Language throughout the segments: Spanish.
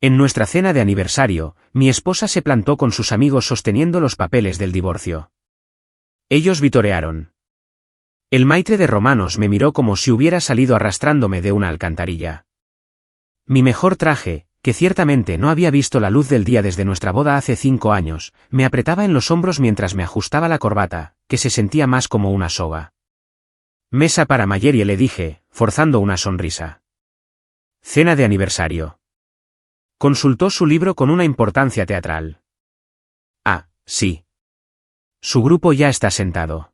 En nuestra cena de aniversario, mi esposa se plantó con sus amigos sosteniendo los papeles del divorcio. Ellos vitorearon. El maitre de Romanos me miró como si hubiera salido arrastrándome de una alcantarilla. Mi mejor traje, que ciertamente no había visto la luz del día desde nuestra boda hace 5 años, me apretaba en los hombros mientras me ajustaba la corbata, que se sentía más como una soga. Mesa para Mayerie, le dije, forzando una sonrisa. Cena de aniversario. Consultó su libro con una importancia teatral. Ah, sí. Su grupo ya está sentado.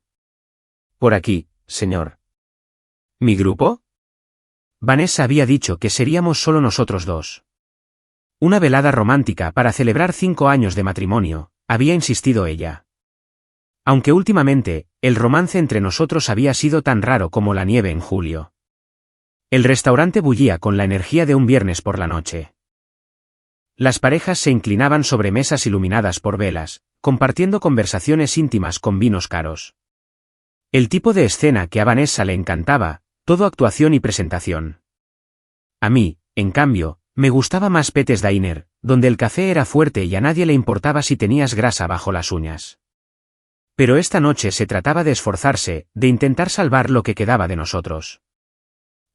Por aquí, señor. ¿Mi grupo? Vanessa había dicho que seríamos solo nosotros dos. Una velada romántica para celebrar 5 años de matrimonio, había insistido ella. Aunque últimamente, el romance entre nosotros había sido tan raro como la nieve en julio. El restaurante bullía con la energía de un viernes por la noche. Las parejas se inclinaban sobre mesas iluminadas por velas, compartiendo conversaciones íntimas con vinos caros. El tipo de escena que a Vanessa le encantaba, todo actuación y presentación. A mí, en cambio, me gustaba más Pete's Diner, donde el café era fuerte y a nadie le importaba si tenías grasa bajo las uñas. Pero esta noche se trataba de esforzarse, de intentar salvar lo que quedaba de nosotros.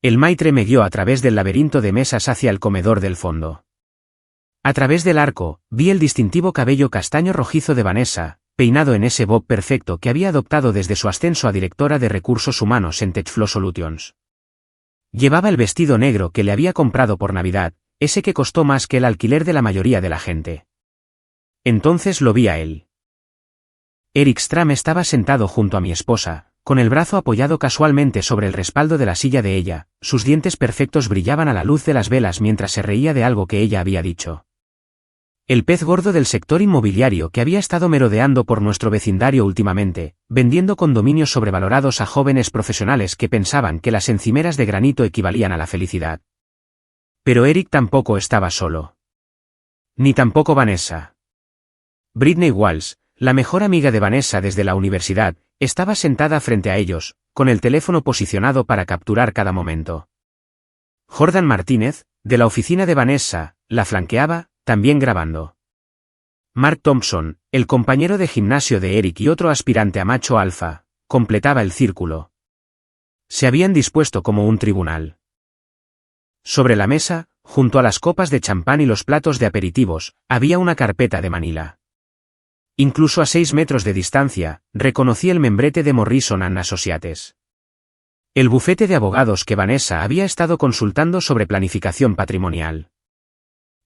El maitre me guió a través del laberinto de mesas hacia el comedor del fondo. A través del arco, vi el distintivo cabello castaño rojizo de Vanessa, peinado en ese bob perfecto que había adoptado desde su ascenso a directora de recursos humanos en Techflow Solutions. Llevaba el vestido negro que le había comprado por Navidad, ese que costó más que el alquiler de la mayoría de la gente. Entonces lo vi a él. Erik Stram estaba sentado junto a mi esposa, con el brazo apoyado casualmente sobre el respaldo de la silla de ella, sus dientes perfectos brillaban a la luz de las velas mientras se reía de algo que ella había dicho. El pez gordo del sector inmobiliario que había estado merodeando por nuestro vecindario últimamente, vendiendo condominios sobrevalorados a jóvenes profesionales que pensaban que las encimeras de granito equivalían a la felicidad. Pero Erik tampoco estaba solo. Ni tampoco Vanessa. Britney Walsh, la mejor amiga de Vanessa desde la universidad, estaba sentada frente a ellos, con el teléfono posicionado para capturar cada momento. Jordan Martínez, de la oficina de Vanessa, la flanqueaba, también grabando. Mark Thompson, el compañero de gimnasio de Erik y otro aspirante a macho alfa, completaba el círculo. Se habían dispuesto como un tribunal. Sobre la mesa, junto a las copas de champán y los platos de aperitivos, había una carpeta de Manila. Incluso a 6 metros de distancia, reconocí el membrete de Morrison & Associates. El bufete de abogados que Vanessa había estado consultando sobre planificación patrimonial.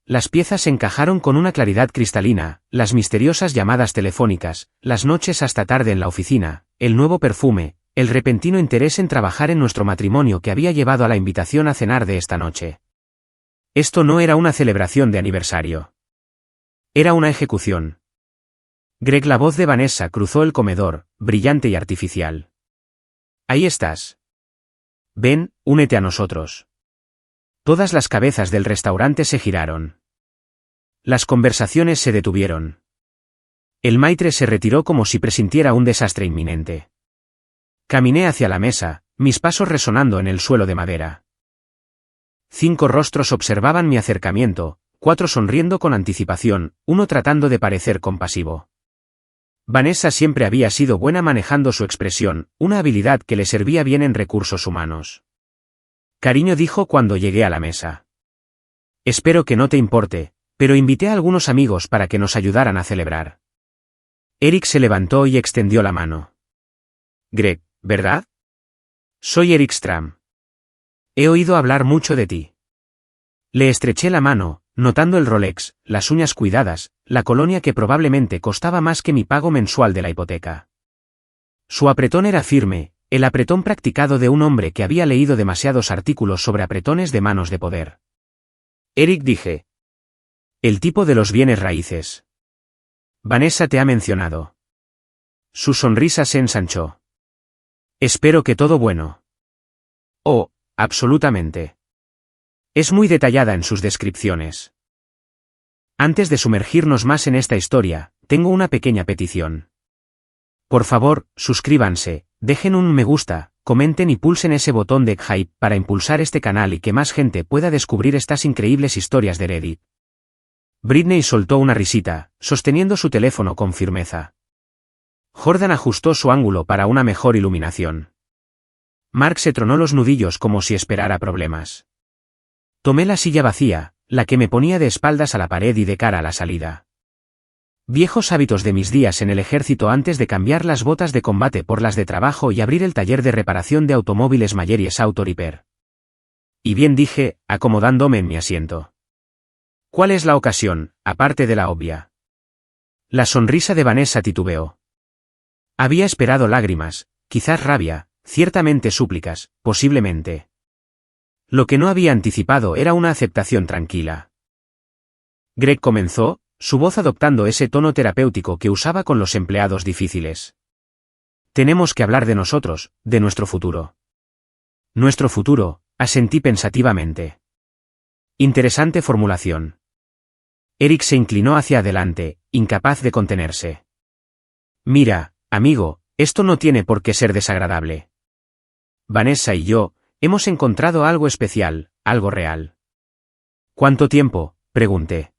Las piezas encajaron con una claridad cristalina, las misteriosas llamadas telefónicas, las noches hasta tarde en la oficina, el nuevo perfume, el repentino interés en trabajar en nuestro matrimonio que había llevado a la invitación a cenar de esta noche. Esto no era una celebración de aniversario. Era una ejecución. Greg, la voz de Vanessa, cruzó el comedor, brillante y artificial. Ahí estás. Ven, únete a nosotros. Todas las cabezas del restaurante se giraron. Las conversaciones se detuvieron. El maitre se retiró como si presintiera un desastre inminente. Caminé hacia la mesa, mis pasos resonando en el suelo de madera. 5 rostros observaban mi acercamiento, 4 sonriendo con anticipación, uno tratando de parecer compasivo. Vanessa siempre había sido buena manejando su expresión, una habilidad que le servía bien en recursos humanos. Cariño, dijo cuando llegué a la mesa. Espero que no te importe, pero invité a algunos amigos para que nos ayudaran a celebrar. Erik se levantó y extendió la mano. Greg, ¿verdad? Soy Erik Stram. He oído hablar mucho de ti. Le estreché la mano, notando el Rolex, las uñas cuidadas, la colonia que probablemente costaba más que mi pago mensual de la hipoteca. Su apretón era firme, el apretón practicado de un hombre que había leído demasiados artículos sobre apretones de manos de poder. Erik, dije. El tipo de los bienes raíces. Vanessa te ha mencionado. Su sonrisa se ensanchó. Espero que todo bueno. Oh, absolutamente. Es muy detallada en sus descripciones. Antes de sumergirnos más en esta historia, tengo una pequeña petición. Por favor, suscríbanse, dejen un me gusta, comenten y pulsen ese botón de hype para impulsar este canal y que más gente pueda descubrir estas increíbles historias de Reddit. Britney soltó una risita, sosteniendo su teléfono con firmeza. Jordan ajustó su ángulo para una mejor iluminación. Mark se tronó los nudillos como si esperara problemas. Tomé la silla vacía, la que me ponía de espaldas a la pared y de cara a la salida. Viejos hábitos de mis días en el ejército antes de cambiar las botas de combate por las de trabajo y abrir el taller de reparación de automóviles Mayeries Auto Repair. Y bien dije, acomodándome en mi asiento. ¿Cuál es la ocasión, aparte de la obvia? La sonrisa de Vanessa titubeó. Había esperado lágrimas, quizás rabia, ciertamente súplicas, posiblemente. Lo que no había anticipado era una aceptación tranquila. Greg comenzó, su voz adoptando ese tono terapéutico que usaba con los empleados difíciles. Tenemos que hablar de nosotros, de nuestro futuro. Nuestro futuro, asentí pensativamente. Interesante formulación. Eric se inclinó hacia adelante, incapaz de contenerse. Mira, amigo, esto no tiene por qué ser desagradable. Vanessa y yo, hemos encontrado algo especial, algo real. ¿Cuánto tiempo?, pregunté.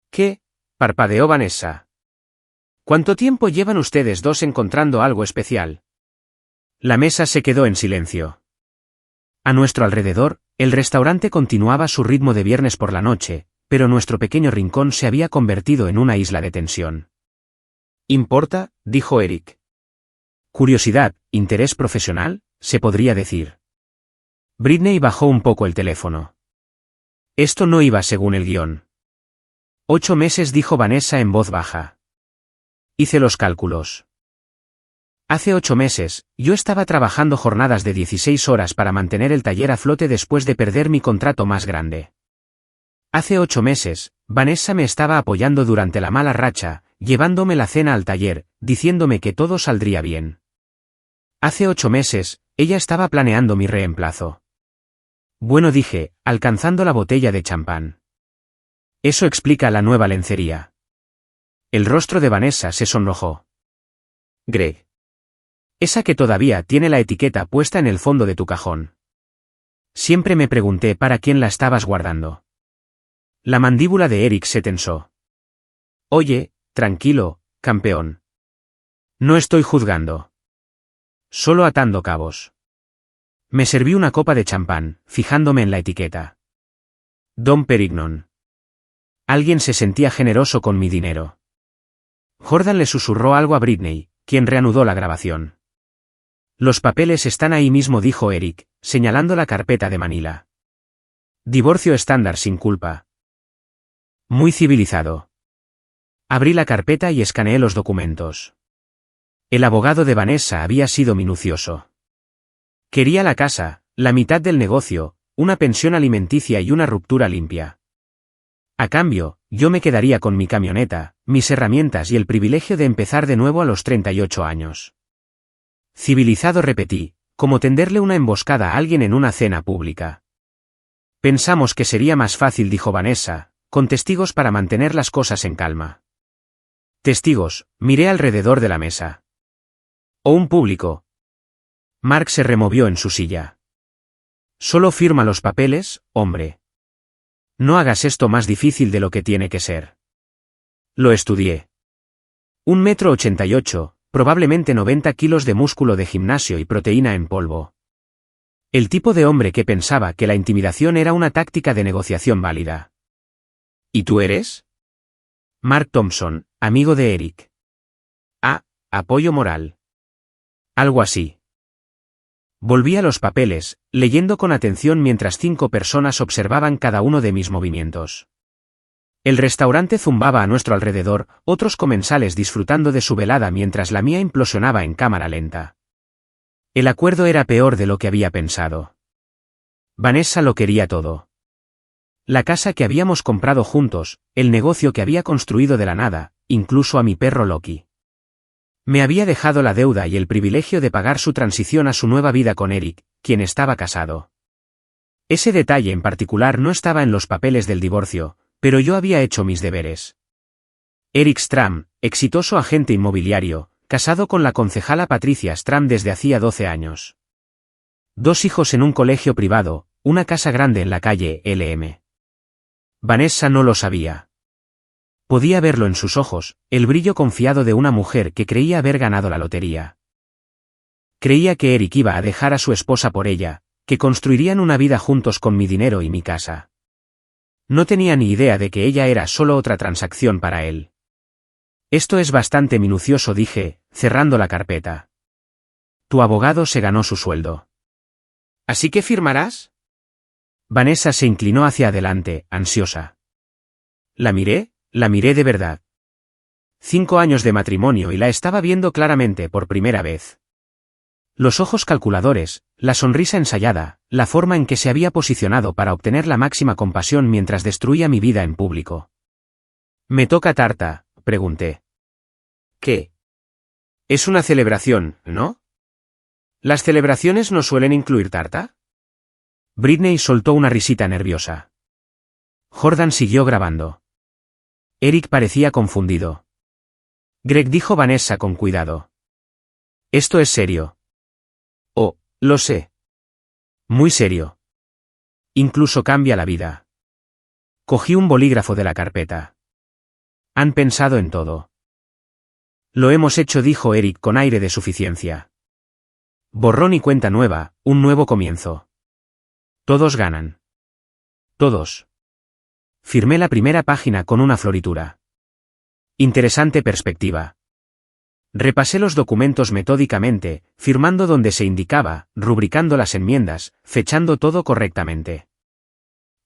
¿Qué?, parpadeó Vanessa. ¿Cuánto tiempo llevan ustedes dos encontrando algo especial? La mesa se quedó en silencio. A nuestro alrededor, el restaurante continuaba su ritmo de viernes por la noche, pero nuestro pequeño rincón se había convertido en una isla de tensión. ¿Importa?, dijo Eric. Curiosidad, interés profesional, se podría decir. Britney bajó un poco el teléfono. Esto no iba según el guión. 8 meses, dijo Vanessa en voz baja. Hice los cálculos. Hace 8 meses, yo estaba trabajando jornadas de 16 horas para mantener el taller a flote después de perder mi contrato más grande. Hace 8 meses, Vanessa me estaba apoyando durante la mala racha, llevándome la cena al taller, diciéndome que todo saldría bien. Hace 8 meses, ella estaba planeando mi reemplazo. Bueno, dije, alcanzando la botella de champán. Eso explica la nueva lencería. El rostro de Vanessa se sonrojó. Greg. Esa que todavía tiene la etiqueta puesta en el fondo de tu cajón. Siempre me pregunté para quién la estabas guardando. La mandíbula de Eric se tensó. Oye, tranquilo, campeón. No estoy juzgando. Solo atando cabos. Me serví una copa de champán, fijándome en la etiqueta. Dom Perignon. Alguien se sentía generoso con mi dinero. Jordan le susurró algo a Britney, quien reanudó la grabación. Los papeles están ahí mismo, dijo Eric, señalando la carpeta de Manila. Divorcio estándar sin culpa. Muy civilizado. Abrí la carpeta y escaneé los documentos. El abogado de Vanessa había sido minucioso. Quería la casa, la mitad del negocio, una pensión alimenticia y una ruptura limpia. A cambio, yo me quedaría con mi camioneta, mis herramientas y el privilegio de empezar de nuevo a los 38 años. Civilizado, repetí, como tenderle una emboscada a alguien en una cena pública. Pensamos que sería más fácil, dijo Vanessa, con testigos para mantener las cosas en calma. Testigos, miré alrededor de la mesa. ¿O un público? Mark se removió en su silla. Solo firma los papeles, hombre. No hagas esto más difícil de lo que tiene que ser. Lo estudié. 1,88 m, probablemente 90 kilos de músculo de gimnasio y proteína en polvo. El tipo de hombre que pensaba que la intimidación era una táctica de negociación válida. ¿Y tú eres? Mark Thompson, amigo de Eric. Ah, apoyo moral. Algo así. Volví a los papeles, leyendo con atención mientras 5 personas observaban cada uno de mis movimientos. El restaurante zumbaba a nuestro alrededor, otros comensales disfrutando de su velada mientras la mía implosionaba en cámara lenta. El acuerdo era peor de lo que había pensado. Vanessa lo quería todo. La casa que habíamos comprado juntos, el negocio que había construido de la nada, incluso a mi perro Loki. Me había dejado la deuda y el privilegio de pagar su transición a su nueva vida con Eric, quien estaba casado. Ese detalle en particular no estaba en los papeles del divorcio, pero yo había hecho mis deberes. Eric Stram, exitoso agente inmobiliario, casado con la concejala Patricia Stram desde hacía 12 años. 2 hijos en un colegio privado, una casa grande en la calle LM. Vanessa no lo sabía. Podía verlo en sus ojos, el brillo confiado de una mujer que creía haber ganado la lotería. Creía que Eric iba a dejar a su esposa por ella, que construirían una vida juntos con mi dinero y mi casa. No tenía ni idea de que ella era solo otra transacción para él. Esto es bastante minucioso, dije, cerrando la carpeta. Tu abogado se ganó su sueldo. ¿Así que firmarás? Vanessa se inclinó hacia adelante, ansiosa. La miré de verdad. 5 años de matrimonio y la estaba viendo claramente por primera vez. Los ojos calculadores, la sonrisa ensayada, la forma en que se había posicionado para obtener la máxima compasión mientras destruía mi vida en público. «¿Me toca tarta?», pregunté. «¿Qué? Es una celebración, ¿no? ¿Las celebraciones no suelen incluir tarta?». Britney soltó una risita nerviosa. Jordan siguió grabando. Eric parecía confundido. «Greg», dijo Vanessa con cuidado. «Esto es serio». «Oh, lo sé. Muy serio. Incluso cambia la vida». Cogí un bolígrafo de la carpeta. «Han pensado en todo». «Lo hemos hecho», dijo Eric con aire de suficiencia. «Borrón y cuenta nueva, un nuevo comienzo. Todos ganan. Todos». Firmé la primera página con una floritura. Interesante perspectiva. Repasé los documentos metódicamente, firmando donde se indicaba, rubricando las enmiendas, fechando todo correctamente.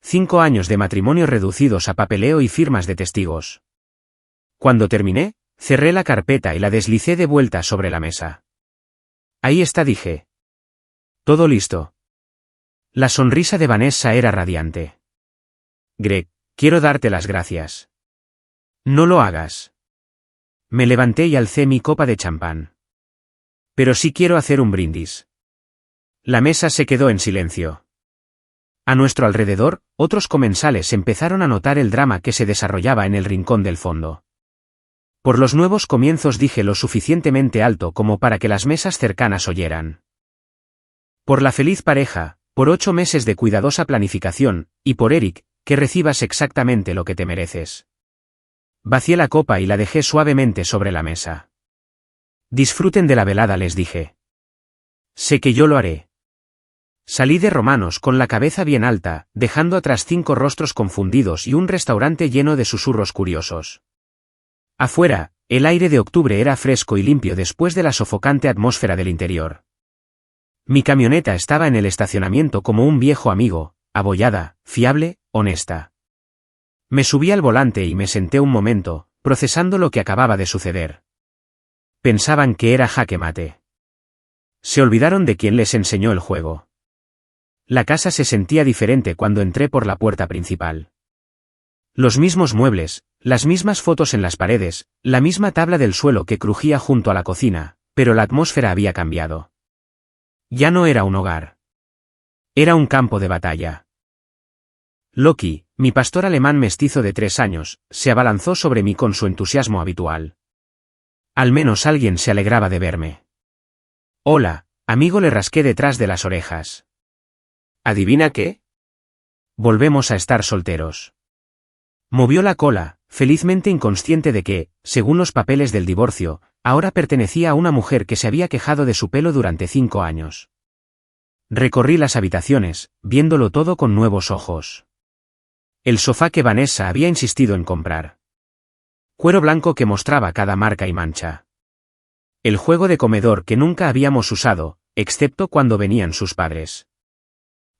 5 años de matrimonio reducidos a papeleo y firmas de testigos. Cuando terminé, cerré la carpeta y la deslicé de vuelta sobre la mesa. «Ahí está», dije. «Todo listo». La sonrisa de Vanessa era radiante. «Greg, quiero darte las gracias». «No lo hagas». Me levanté y alcé mi copa de champán. «Pero sí quiero hacer un brindis». La mesa se quedó en silencio. A nuestro alrededor, otros comensales empezaron a notar el drama que se desarrollaba en el rincón del fondo. «Por los nuevos comienzos», dije lo suficientemente alto como para que las mesas cercanas oyeran. «Por la feliz pareja, por 8 meses de cuidadosa planificación, y por Eric, que recibas exactamente lo que te mereces». Vacié la copa y la dejé suavemente sobre la mesa. «Disfruten de la velada», les dije. «Sé que yo lo haré». Salí de Romanos con la cabeza bien alta, dejando atrás 5 rostros confundidos y un restaurante lleno de susurros curiosos. Afuera, el aire de octubre era fresco y limpio después de la sofocante atmósfera del interior. Mi camioneta estaba en el estacionamiento como un viejo amigo, abollada, fiable, honesta. Me subí al volante y me senté un momento, procesando lo que acababa de suceder. Pensaban que era jaque mate. Se olvidaron de quien les enseñó el juego. La casa se sentía diferente cuando entré por la puerta principal. Los mismos muebles, las mismas fotos en las paredes, la misma tabla del suelo que crujía junto a la cocina, pero la atmósfera había cambiado. Ya no era un hogar. Era un campo de batalla. Loki, mi pastor alemán mestizo de 3 años, se abalanzó sobre mí con su entusiasmo habitual. Al menos alguien se alegraba de verme. «Hola, amigo», le rasqué detrás de las orejas. «¿Adivina qué? Volvemos a estar solteros». Movió la cola, felizmente inconsciente de que, según los papeles del divorcio, ahora pertenecía a una mujer que se había quejado de su pelo durante 5 años. Recorrí las habitaciones, viéndolo todo con nuevos ojos. El sofá que Vanessa había insistido en comprar. Cuero blanco que mostraba cada marca y mancha. El juego de comedor que nunca habíamos usado, excepto cuando venían sus padres.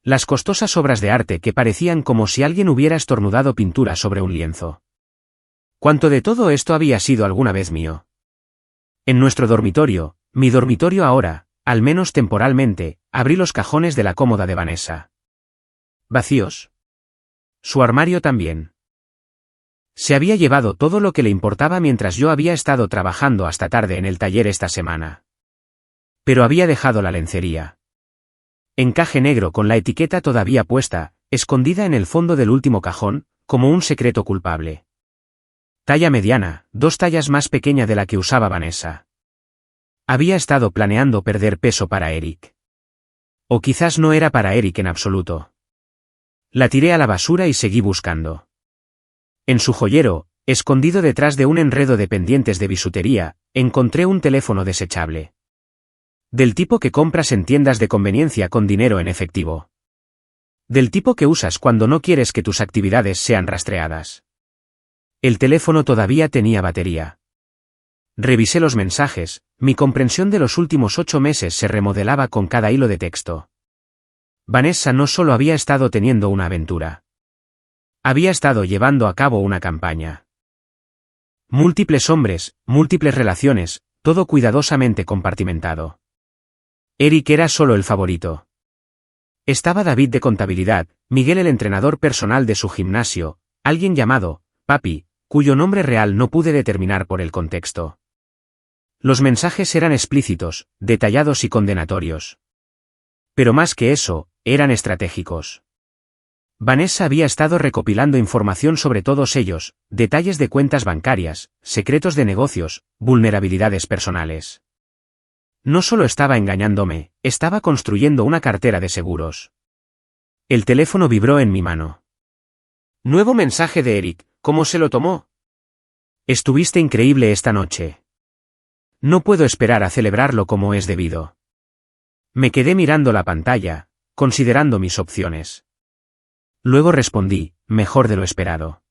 Las costosas obras de arte que parecían como si alguien hubiera estornudado pintura sobre un lienzo. ¿Cuánto de todo esto había sido alguna vez mío? En nuestro dormitorio, mi dormitorio ahora, al menos temporalmente, abrí los cajones de la cómoda de Vanessa. Vacíos. Su armario también. Se había llevado todo lo que le importaba mientras yo había estado trabajando hasta tarde en el taller esta semana. Pero había dejado la lencería. Encaje negro con la etiqueta todavía puesta, escondida en el fondo del último cajón, como un secreto culpable. Talla mediana, 2 tallas más pequeña de la que usaba Vanessa. Había estado planeando perder peso para Eric. O quizás no era para Eric en absoluto. La tiré a la basura y seguí buscando. En su joyero, Escondido detrás de un enredo de pendientes de bisutería, encontré un teléfono desechable. Del tipo que compras en tiendas de conveniencia con dinero en efectivo. Del tipo que usas cuando no quieres que tus actividades sean rastreadas. El teléfono todavía tenía batería. Revisé los mensajes, mi comprensión de los últimos 8 meses se remodelaba con cada hilo de texto. Vanessa no solo había estado teniendo una aventura. Había estado llevando a cabo una campaña. Múltiples hombres, múltiples relaciones, todo cuidadosamente compartimentado. Eric era solo el favorito. Estaba David de contabilidad, Miguel el entrenador personal de su gimnasio, alguien llamado Papi, cuyo nombre real no pude determinar por el contexto. Los mensajes eran explícitos, detallados y condenatorios. Pero más que eso, eran estratégicos. Vanessa había estado recopilando información sobre todos ellos, detalles de cuentas bancarias, secretos de negocios, vulnerabilidades personales. No solo estaba engañándome, estaba construyendo una cartera de seguros. El teléfono vibró en mi mano. Nuevo mensaje de Eric, ¿cómo se lo tomó? Estuviste increíble esta noche. No puedo esperar a celebrarlo como es debido. Me quedé mirando la pantalla, considerando mis opciones. Luego respondí, mejor de lo esperado.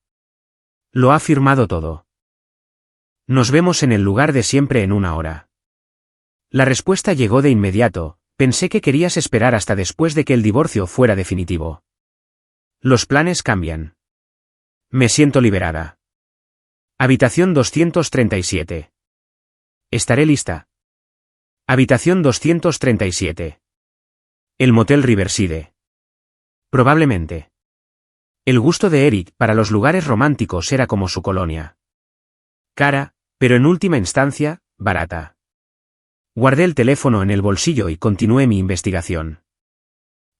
Lo ha firmado todo. Nos vemos en el lugar de siempre en 1 hora. La respuesta llegó de inmediato, pensé que querías esperar hasta después de que el divorcio fuera definitivo. Los planes cambian. Me siento liberada. Habitación 237. Estaré lista. Habitación 237. El motel Riverside. Probablemente. El gusto de Eric para los lugares románticos era como su colonia. Cara, pero en última instancia, barata. Guardé el teléfono en el bolsillo y continué mi investigación.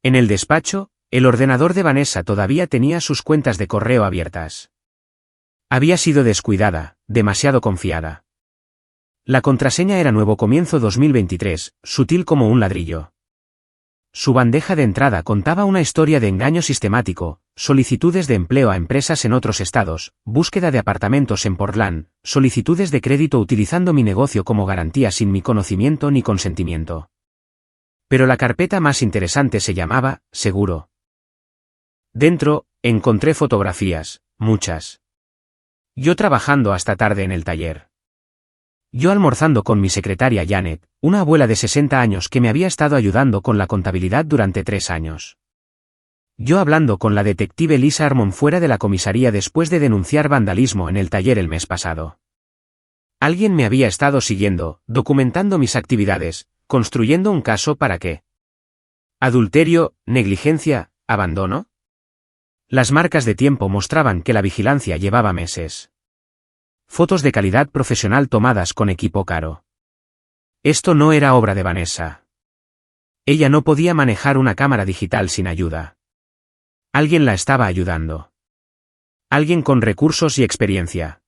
En el despacho, el ordenador de Vanessa todavía tenía sus cuentas de correo abiertas. Había sido descuidada, demasiado confiada. La contraseña era Nuevo Comienzo 2023, sutil como un ladrillo. Su bandeja de entrada contaba una historia de engaño sistemático, solicitudes de empleo a empresas en otros estados, búsqueda de apartamentos en Portland, solicitudes de crédito utilizando mi negocio como garantía sin mi conocimiento ni consentimiento. Pero la carpeta más interesante se llamaba Seguro. Dentro, encontré fotografías, muchas. Yo trabajando hasta tarde en el taller. Yo almorzando con mi secretaria Janet, una abuela de 60 años que me había estado ayudando con la contabilidad durante 3 años. Yo hablando con la detective Lisa Armon fuera de la comisaría después de denunciar vandalismo en el taller el mes pasado. Alguien me había estado siguiendo, documentando mis actividades, construyendo un caso para qué. Adulterio, negligencia, abandono. Las marcas de tiempo mostraban que la vigilancia llevaba meses. Fotos de calidad profesional tomadas con equipo caro. Esto no era obra de Vanessa. Ella no podía manejar una cámara digital sin ayuda. Alguien la estaba ayudando. Alguien con recursos y experiencia.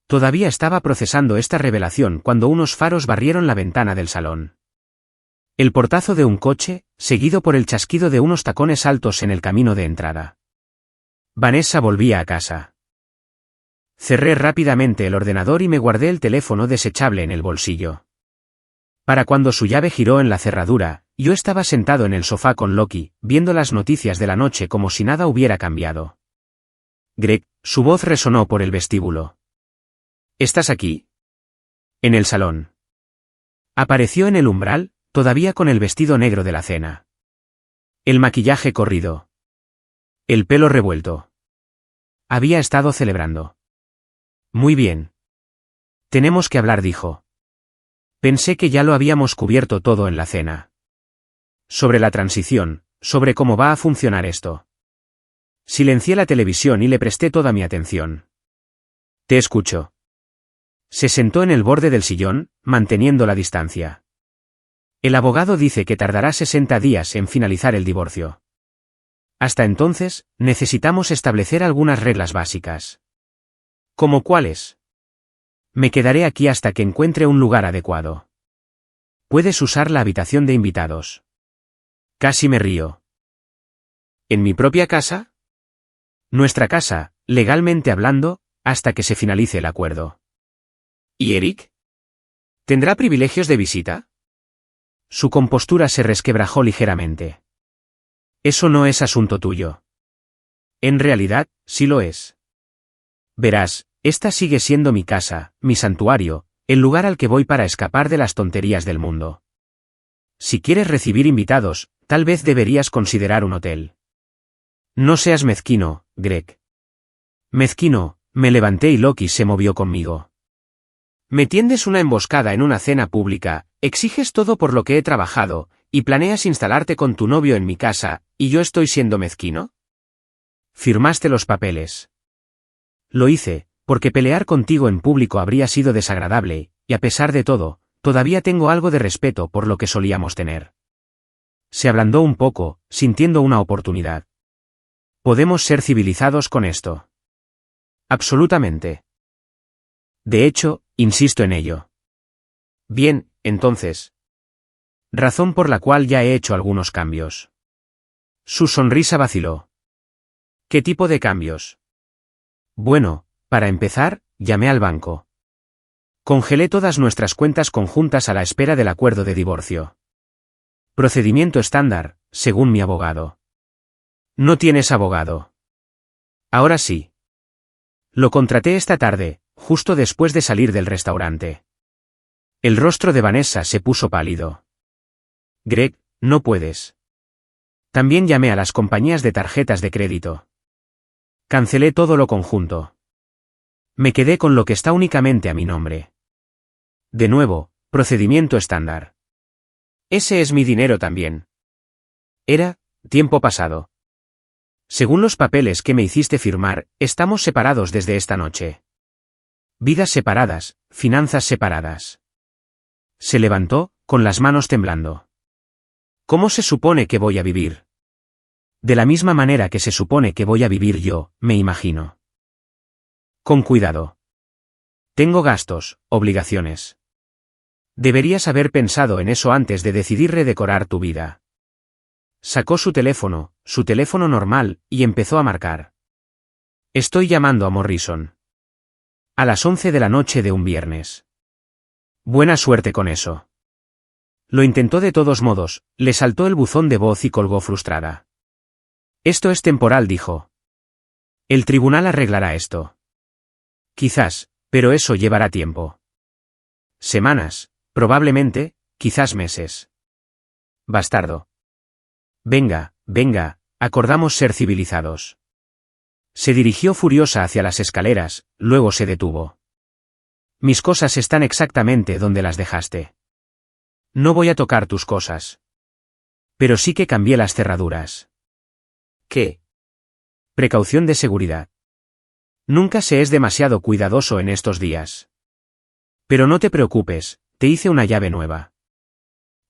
Todavía estaba procesando esta revelación cuando unos faros barrieron la ventana del salón. El portazo de un coche, seguido por el chasquido de unos tacones altos en el camino de entrada. Vanessa volvía a casa. Cerré rápidamente el ordenador y me guardé el teléfono desechable en el bolsillo. Para cuando su llave giró en la cerradura, yo estaba sentado en el sofá con Loki, viendo las noticias de la noche como si nada hubiera cambiado. Greg, su voz resonó por el vestíbulo. ¿Estás aquí? En el salón. Apareció en el umbral, todavía con el vestido negro de la cena. El maquillaje corrido. El pelo revuelto. Había estado celebrando. Muy bien. Tenemos que hablar, dijo. Pensé que ya lo habíamos cubierto todo en la cena. Sobre la transición, sobre cómo va a funcionar esto. Silencié la televisión y le presté toda mi atención. Te escucho. Se sentó en el borde del sillón, manteniendo la distancia. El abogado dice que tardará 60 días en finalizar el divorcio. Hasta entonces, necesitamos establecer algunas reglas básicas. ¿Cómo cuáles? Me quedaré aquí hasta que encuentre un lugar adecuado. Puedes usar la habitación de invitados. Casi me río. ¿En mi propia casa? Nuestra casa, legalmente hablando, hasta que se finalice el acuerdo. ¿Y Eric? ¿Tendrá privilegios de visita? Su compostura se resquebrajó ligeramente. Eso no es asunto tuyo. En realidad, sí lo es. Verás, esta sigue siendo mi casa, mi santuario, el lugar al que voy para escapar de las tonterías del mundo. Si quieres recibir invitados, tal vez deberías considerar un hotel. No seas mezquino, Greg. Mezquino, me levanté y Loki se movió conmigo. Me tiendes una emboscada en una cena pública, exiges todo por lo que he trabajado, y planeas instalarte con tu novio en mi casa, ¿y yo estoy siendo mezquino? Firmaste los papeles. Lo hice, porque pelear contigo en público habría sido desagradable, y a pesar de todo, todavía tengo algo de respeto por lo que solíamos tener. Se ablandó un poco, sintiendo una oportunidad. Podemos ser civilizados con esto. Absolutamente. De hecho, insisto en ello. Bien, entonces. Razón por la cual ya he hecho algunos cambios. Su sonrisa vaciló. ¿Qué tipo de cambios? Bueno, para empezar, llamé al banco. Congelé todas nuestras cuentas conjuntas a la espera del acuerdo de divorcio. Procedimiento estándar, según mi abogado. No tienes abogado. Ahora sí. Lo contraté esta tarde, justo después de salir del restaurante. El rostro de Vanessa se puso pálido. Greg, no puedes. También llamé a las compañías de tarjetas de crédito. Cancelé todo lo conjunto. Me quedé con lo que está únicamente a mi nombre. De nuevo, procedimiento estándar. Ese es mi dinero también. Era, tiempo pasado. Según los papeles que me hiciste firmar, estamos separados desde esta noche. Vidas separadas, finanzas separadas. Se levantó, con las manos temblando. ¿Cómo se supone que voy a vivir? De la misma manera que se supone que voy a vivir yo, me imagino. Con cuidado. Tengo gastos, obligaciones. Deberías haber pensado en eso antes de decidir redecorar tu vida. Sacó su teléfono normal, y empezó a marcar. Estoy llamando a Morrison. A las 11 de la noche de un viernes. Buena suerte con eso. Lo intentó de todos modos, le saltó el buzón de voz y colgó frustrada. Esto es temporal, dijo. El tribunal arreglará esto. Quizás, pero eso llevará tiempo. Semanas, probablemente, quizás meses. Bastardo. Venga, venga, acordamos ser civilizados. Se dirigió furiosa hacia las escaleras, luego se detuvo. Mis cosas están exactamente donde las dejaste. No voy a tocar tus cosas. Pero sí que cambié las cerraduras. ¿Qué? Precaución de seguridad. Nunca se es demasiado cuidadoso en estos días. Pero no te preocupes, te hice una llave nueva.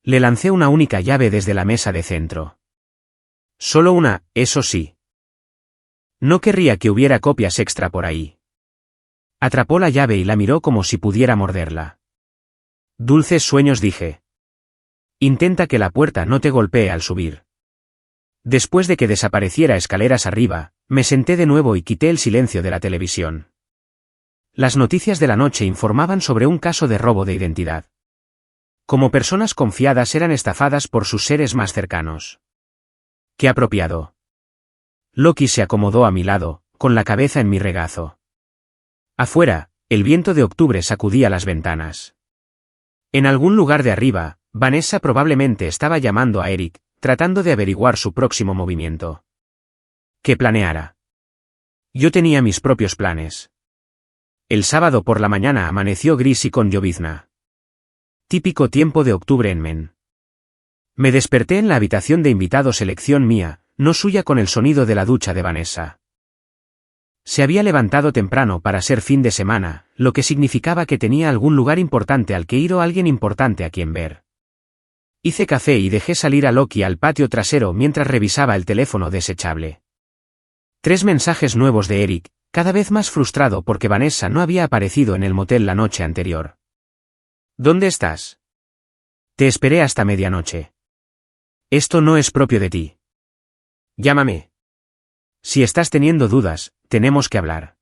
Le lancé una única llave desde la mesa de centro. Solo una, eso sí. No querría que hubiera copias extra por ahí. Atrapó la llave y la miró como si pudiera morderla. Dulces sueños, dije. Intenta que la puerta no te golpee al subir. Después de que desapareciera escaleras arriba, me senté de nuevo y quité el silencio de la televisión. Las noticias de la noche informaban sobre un caso de robo de identidad. Como personas confiadas eran estafadas por sus seres más cercanos. ¡Qué apropiado! Loki se acomodó a mi lado, con la cabeza en mi regazo. Afuera, el viento de octubre sacudía las ventanas. En algún lugar de arriba, Vanessa probablemente estaba llamando a Eric, tratando de averiguar su próximo movimiento. ¿Qué planeara? Yo tenía mis propios planes. El sábado por la mañana amaneció gris y con llovizna. Típico tiempo de octubre en Men. Me desperté en la habitación de invitados, elección mía, no suya, con el sonido de la ducha de Vanessa. Se había levantado temprano para ser fin de semana, lo que significaba que tenía algún lugar importante al que ir o alguien importante a quien ver. Hice café y dejé salir a Loki al patio trasero mientras revisaba el teléfono desechable. 3 mensajes nuevos de Eric, cada vez más frustrado porque Vanessa no había aparecido en el motel la noche anterior. ¿Dónde estás? Te esperé hasta medianoche. Esto no es propio de ti. Llámame. Si estás teniendo dudas, tenemos que hablar.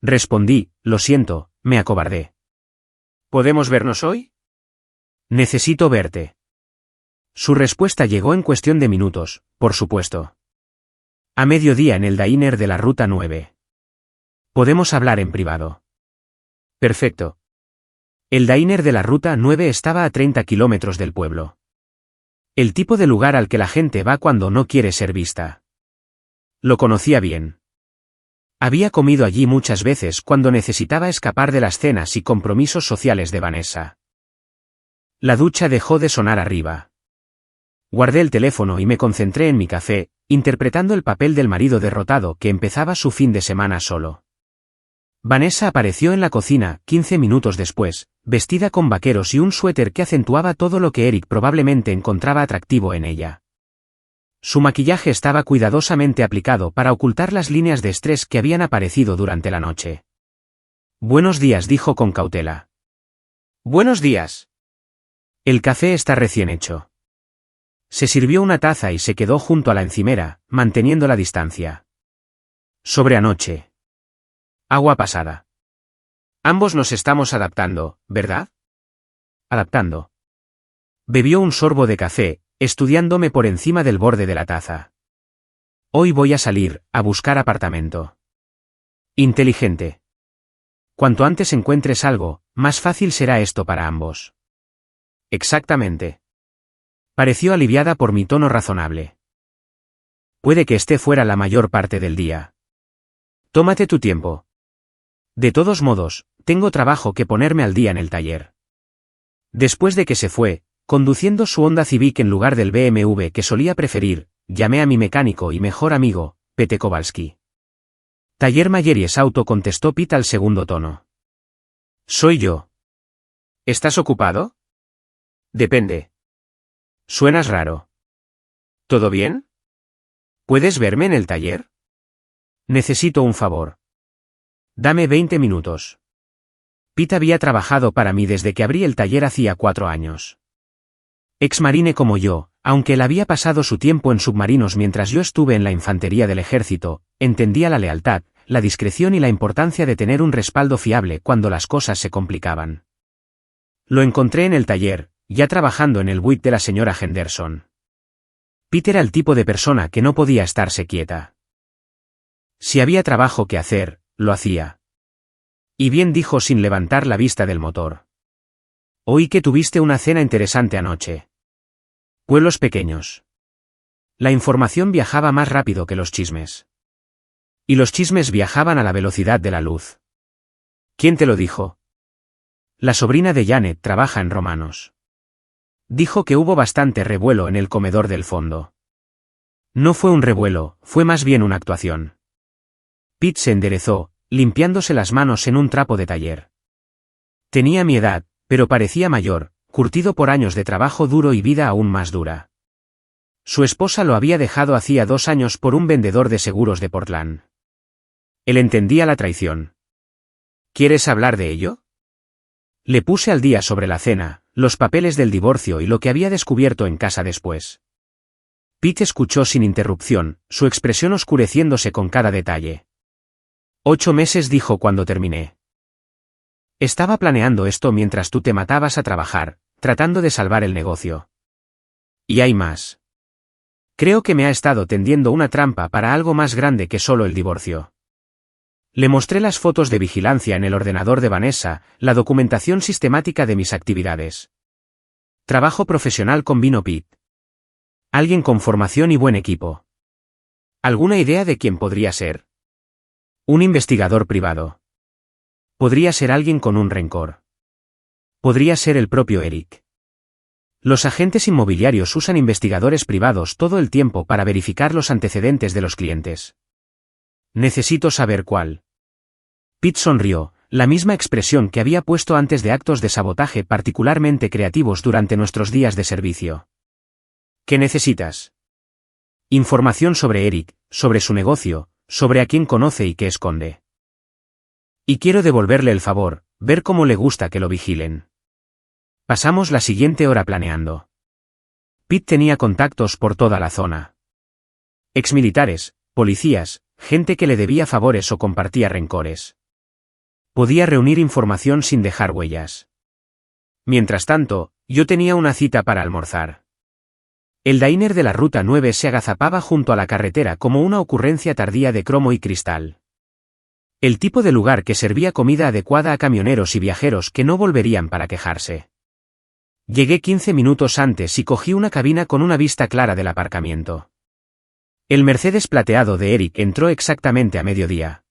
Respondí, lo siento, me acobardé. ¿Podemos vernos hoy? Necesito verte. Su respuesta llegó en cuestión de minutos, por supuesto. A mediodía en el diner de la Ruta 9. Podemos hablar en privado. Perfecto. El diner de la Ruta 9 estaba a 30 kilómetros del pueblo. El tipo de lugar al que la gente va cuando no quiere ser vista. Lo conocía bien. Había comido allí muchas veces cuando necesitaba escapar de las cenas y compromisos sociales de Vanessa. La ducha dejó de sonar arriba. Guardé el teléfono y me concentré en mi café, interpretando el papel del marido derrotado que empezaba su fin de semana solo. Vanessa apareció en la cocina 15 minutos después, vestida con vaqueros y un suéter que acentuaba todo lo que Eric probablemente encontraba atractivo en ella. Su maquillaje estaba cuidadosamente aplicado para ocultar las líneas de estrés que habían aparecido durante la noche. Buenos días, dijo con cautela. Buenos días. El café está recién hecho. Se sirvió una taza y se quedó junto a la encimera, manteniendo la distancia. Sobre anoche. Agua pasada. Ambos nos estamos adaptando, ¿verdad? Adaptando. Bebió un sorbo de café, estudiándome por encima del borde de la taza. Hoy voy a salir, a buscar apartamento. Inteligente. Cuanto antes encuentres algo, más fácil será esto para ambos. Exactamente. Pareció aliviada por mi tono razonable. Puede que esté fuera la mayor parte del día. Tómate tu tiempo. De todos modos, tengo trabajo que ponerme al día en el taller. Después de que se fue, conduciendo su Honda Civic en lugar del BMW que solía preferir, llamé a mi mecánico y mejor amigo, Pete Kowalski. Taller Mayeries Auto, contestó Pete al segundo tono. Soy yo. ¿Estás ocupado? Depende. Suenas raro. ¿Todo bien? ¿Puedes verme en el taller? Necesito un favor. Dame 20 minutos. Pete había trabajado para mí desde que abrí el taller hacía 4 años. Ex-marine como yo, aunque él había pasado su tiempo en submarinos mientras yo estuve en la infantería del ejército, entendía la lealtad, la discreción y la importancia de tener un respaldo fiable cuando las cosas se complicaban. Lo encontré en el taller, ya trabajando en el buick de la señora Henderson. Pete era el tipo de persona que no podía estarse quieta. Si había trabajo que hacer, lo hacía. Y bien, dijo sin levantar la vista del motor. Oí que tuviste una cena interesante anoche. Pueblos pequeños. La información viajaba más rápido que los chismes. Y los chismes viajaban a la velocidad de la luz. ¿Quién te lo dijo? La sobrina de Janet trabaja en Romanos. Dijo que hubo bastante revuelo en el comedor del fondo. No fue un revuelo, fue más bien una actuación. Pete se enderezó, limpiándose las manos en un trapo de taller. Tenía mi edad, pero parecía mayor, curtido por años de trabajo duro y vida aún más dura. Su esposa lo había dejado hacía 2 años por un vendedor de seguros de Portland. Él entendía la traición. ¿Quieres hablar de ello? Le puse al día sobre la cena, los papeles del divorcio y lo que había descubierto en casa después. Pete escuchó sin interrupción, su expresión oscureciéndose con cada detalle. 8 meses, dijo cuando terminé. Estaba planeando esto mientras tú te matabas a trabajar, tratando de salvar el negocio. Y hay más. Creo que me ha estado tendiendo una trampa para algo más grande que solo el divorcio. Le mostré las fotos de vigilancia en el ordenador de Vanessa, la documentación sistemática de mis actividades. Trabajo profesional, convino Pete. Alguien con formación y buen equipo. ¿Alguna idea de quién podría ser? Un investigador privado. Podría ser alguien con un rencor. Podría ser el propio Eric. Los agentes inmobiliarios usan investigadores privados todo el tiempo para verificar los antecedentes de los clientes. Necesito saber cuál. Pete sonrió, la misma expresión que había puesto antes de actos de sabotaje particularmente creativos durante nuestros días de servicio. ¿Qué necesitas? Información sobre Eric, sobre su negocio, sobre a quién conoce y qué esconde. Y quiero devolverle el favor, ver cómo le gusta que lo vigilen. Pasamos la siguiente hora planeando. Pete tenía contactos por toda la zona. Exmilitares, policías, gente que le debía favores o compartía rencores. Podía reunir información sin dejar huellas. Mientras tanto, yo tenía una cita para almorzar. El diner de la Ruta 9 se agazapaba junto a la carretera como una ocurrencia tardía de cromo y cristal. El tipo de lugar que servía comida adecuada a camioneros y viajeros que no volverían para quejarse. Llegué 15 minutos antes y cogí una cabina con una vista clara del aparcamiento. El Mercedes plateado de Eric entró exactamente a mediodía.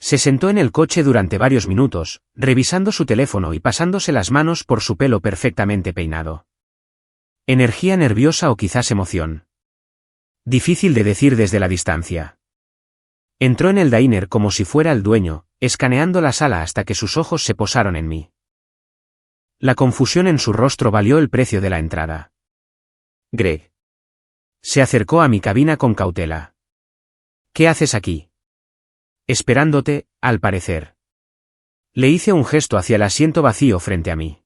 Se sentó en el coche durante varios minutos, revisando su teléfono y pasándose las manos por su pelo perfectamente peinado. Energía nerviosa o quizás emoción. Difícil de decir desde la distancia. Entró en el diner como si fuera el dueño, escaneando la sala hasta que sus ojos se posaron en mí. La confusión en su rostro valió el precio de la entrada. Greg. Se acercó a mi cabina con cautela. ¿Qué haces aquí? Esperándote, al parecer. Le hice un gesto hacia el asiento vacío frente a mí.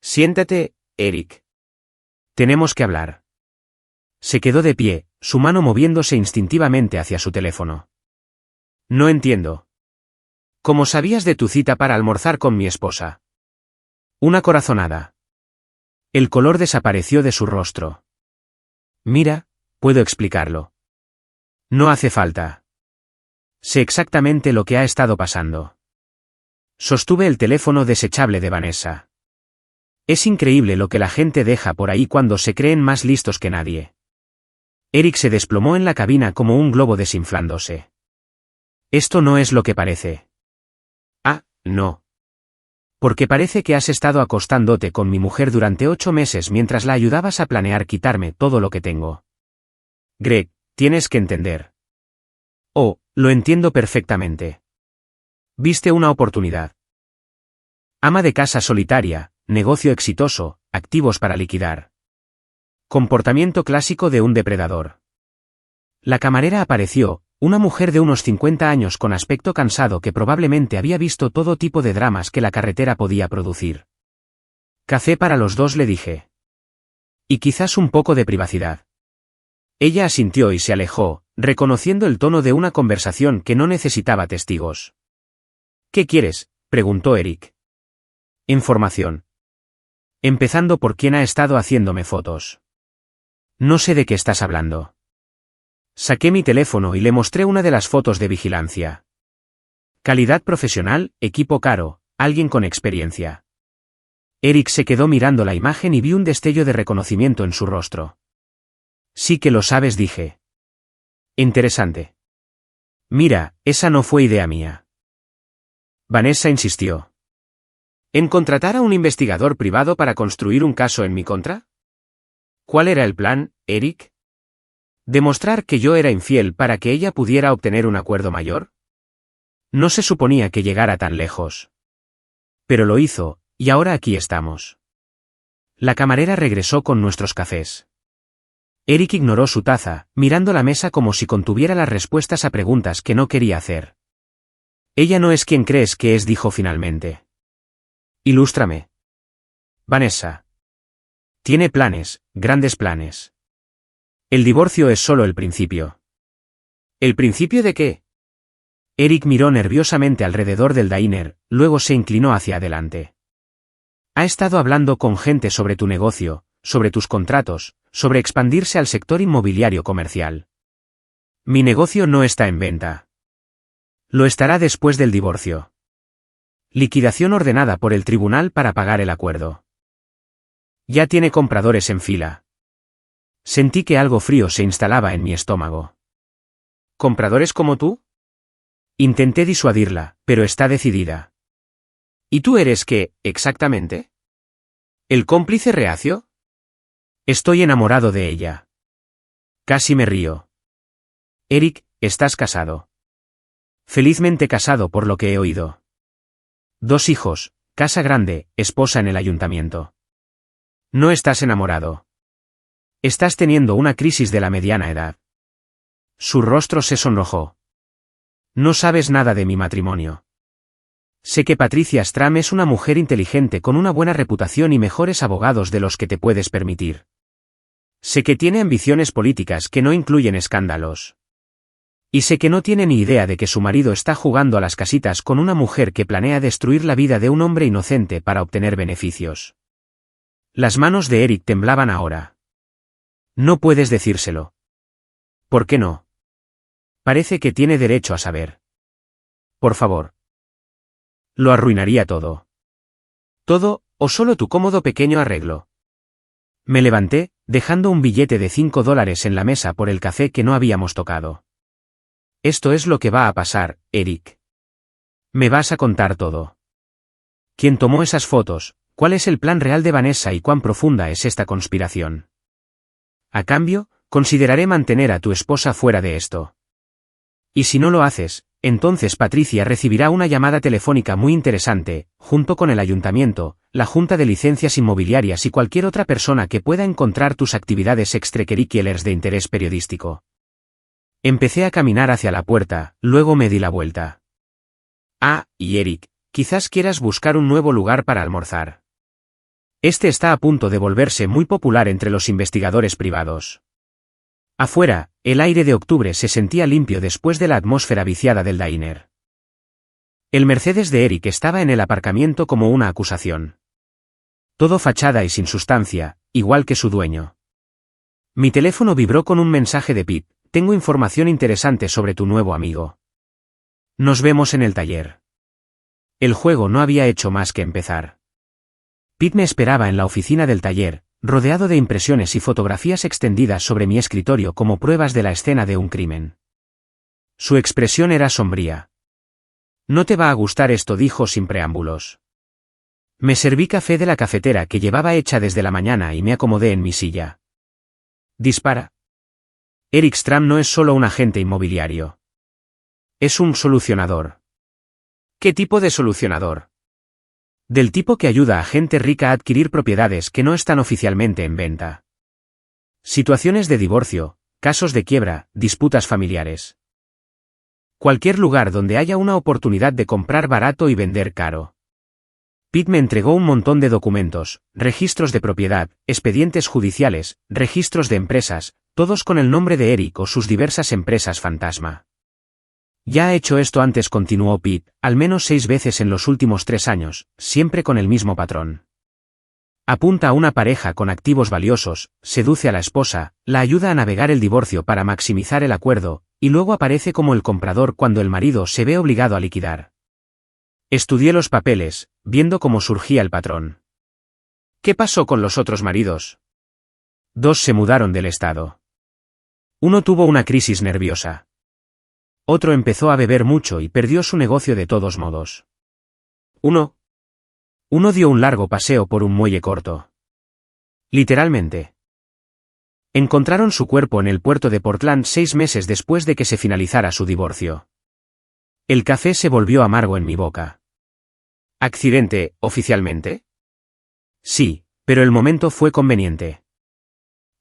Siéntate, Eric. Tenemos que hablar. Se quedó de pie, su mano moviéndose instintivamente hacia su teléfono. No entiendo. ¿Cómo sabías de tu cita para almorzar con mi esposa? Una corazonada. El color desapareció de su rostro. Mira, puedo explicarlo. No hace falta. Sé exactamente lo que ha estado pasando. Sostuve el teléfono desechable de Vanessa. Es increíble lo que la gente deja por ahí cuando se creen más listos que nadie. Eric se desplomó en la cabina como un globo desinflándose. Esto no es lo que parece. Ah, no. Porque parece que has estado acostándote con mi mujer durante 8 meses mientras la ayudabas a planear quitarme todo lo que tengo. Greg, tienes que entender. Oh, lo entiendo perfectamente. Viste una oportunidad. Ama de casa solitaria, negocio exitoso, activos para liquidar. Comportamiento clásico de un depredador. La camarera apareció, una mujer de unos 50 años con aspecto cansado que probablemente había visto todo tipo de dramas que la carretera podía producir. Café para los dos, le dije. Y quizás un poco de privacidad. Ella asintió y se alejó, reconociendo el tono de una conversación que no necesitaba testigos. ¿Qué quieres?, preguntó Eric. Información. Empezando por quién ha estado haciéndome fotos. No sé de qué estás hablando. Saqué mi teléfono y le mostré una de las fotos de vigilancia. Calidad profesional, equipo caro, alguien con experiencia. Eric se quedó mirando la imagen y vi un destello de reconocimiento en su rostro. Sí que lo sabes, dije. Interesante. Mira, esa no fue idea mía. Vanessa insistió. ¿En contratar a un investigador privado para construir un caso en mi contra? ¿Cuál era el plan, Eric? ¿Demostrar que yo era infiel para que ella pudiera obtener un acuerdo mayor? No se suponía que llegara tan lejos. Pero lo hizo, y ahora aquí estamos. La camarera regresó con nuestros cafés. Eric ignoró su taza, mirando la mesa como si contuviera las respuestas a preguntas que no quería hacer. Ella no es quien crees que es, dijo finalmente. Ilústrame. Vanessa. Tiene planes, grandes planes. El divorcio es solo el principio. ¿El principio de qué? Eric miró nerviosamente alrededor del diner, luego se inclinó hacia adelante. Ha estado hablando con gente sobre tu negocio, sobre tus contratos, sobre expandirse al sector inmobiliario comercial. Mi negocio no está en venta. Lo estará después del divorcio. Liquidación ordenada por el tribunal para pagar el acuerdo. Ya tiene compradores en fila. Sentí que algo frío se instalaba en mi estómago. ¿Compradores como tú? Intenté disuadirla, pero está decidida. ¿Y tú eres qué, exactamente? ¿El cómplice reacio? Estoy enamorado de ella. Casi me río. Eric, estás casado. Felizmente casado por lo que he oído. 2 hijos, casa grande, esposa en el ayuntamiento. No estás enamorado. Estás teniendo una crisis de la mediana edad. Su rostro se sonrojó. No sabes nada de mi matrimonio. Sé que Patricia Stram es una mujer inteligente con una buena reputación y mejores abogados de los que te puedes permitir. Sé que tiene ambiciones políticas que no incluyen escándalos. Y sé que no tiene ni idea de que su marido está jugando a las casitas con una mujer que planea destruir la vida de un hombre inocente para obtener beneficios. Las manos de Eric temblaban ahora. No puedes decírselo. ¿Por qué no? Parece que tiene derecho a saber. Por favor. Lo arruinaría todo. ¿Todo, o solo tu cómodo pequeño arreglo? Me levanté, dejando un billete de $5 en la mesa por el café que no habíamos tocado. Esto es lo que va a pasar, Eric. Me vas a contar todo. ¿Quién tomó esas fotos? ¿Cuál es el plan real de Vanessa y cuán profunda es esta conspiración? A cambio, consideraré mantener a tu esposa fuera de esto. Y si no lo haces, entonces Patricia recibirá una llamada telefónica muy interesante, junto con el ayuntamiento, la Junta de Licencias Inmobiliarias y cualquier otra persona que pueda encontrar tus actividades extracurriculares de interés periodístico. Empecé a caminar hacia la puerta, luego me di la vuelta. Ah, y Eric, quizás quieras buscar un nuevo lugar para almorzar. Este está a punto de volverse muy popular entre los investigadores privados. Afuera, el aire de octubre se sentía limpio después de la atmósfera viciada del diner. El Mercedes de Eric estaba en el aparcamiento como una acusación. Todo fachada y sin sustancia, igual que su dueño. Mi teléfono vibró con un mensaje de Pete. Tengo información interesante sobre tu nuevo amigo. Nos vemos en el taller. El juego no había hecho más que empezar. Pete me esperaba en la oficina del taller, rodeado de impresiones y fotografías extendidas sobre mi escritorio como pruebas de la escena de un crimen. Su expresión era sombría. No te va a gustar esto, dijo sin preámbulos. Me serví café de la cafetera que llevaba hecha desde la mañana y me acomodé en mi silla. Dispara. Eric Stram no es solo un agente inmobiliario. Es un solucionador. ¿Qué tipo de solucionador? Del tipo que ayuda a gente rica a adquirir propiedades que no están oficialmente en venta. Situaciones de divorcio, casos de quiebra, disputas familiares. Cualquier lugar donde haya una oportunidad de comprar barato y vender caro. Pete me entregó un montón de documentos, registros de propiedad, expedientes judiciales, registros de empresas, todos con el nombre de Eric o sus diversas empresas fantasma. Ya ha hecho esto antes, continuó Pete, al menos 6 veces en los últimos 3 años, siempre con el mismo patrón. Apunta a una pareja con activos valiosos, seduce a la esposa, la ayuda a navegar el divorcio para maximizar el acuerdo, y luego aparece como el comprador cuando el marido se ve obligado a liquidar. Estudié los papeles, viendo cómo surgía el patrón. ¿Qué pasó con los otros maridos? 2 se mudaron del estado. Uno tuvo una crisis nerviosa. Otro empezó a beber mucho y perdió su negocio de todos modos. Uno dio un largo paseo por un muelle corto. Literalmente. Encontraron su cuerpo en el puerto de Portland 6 meses después de que se finalizara su divorcio. El café se volvió amargo en mi boca. ¿Accidente, oficialmente? Sí, pero el momento fue conveniente.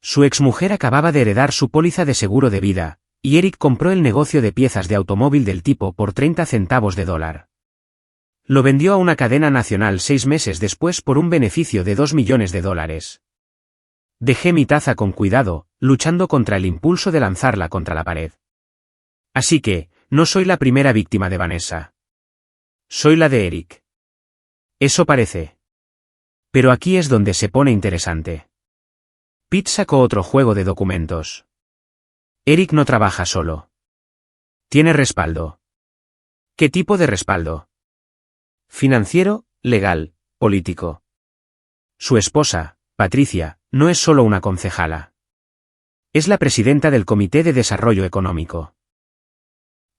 Su exmujer acababa de heredar su póliza de seguro de vida, y Eric compró el negocio de piezas de automóvil del tipo por 30 centavos de dólar. Lo vendió a una cadena nacional 6 meses después por un beneficio de $2 millones. Dejé mi taza con cuidado, luchando contra el impulso de lanzarla contra la pared. Así que, no soy la primera víctima de Vanessa. Soy la de Eric. Eso parece. Pero aquí es donde se pone interesante. Pete sacó otro juego de documentos. Eric no trabaja solo. Tiene respaldo. ¿Qué tipo de respaldo? Financiero, legal, político. Su esposa, Patricia, no es solo una concejala. Es la presidenta del Comité de Desarrollo Económico.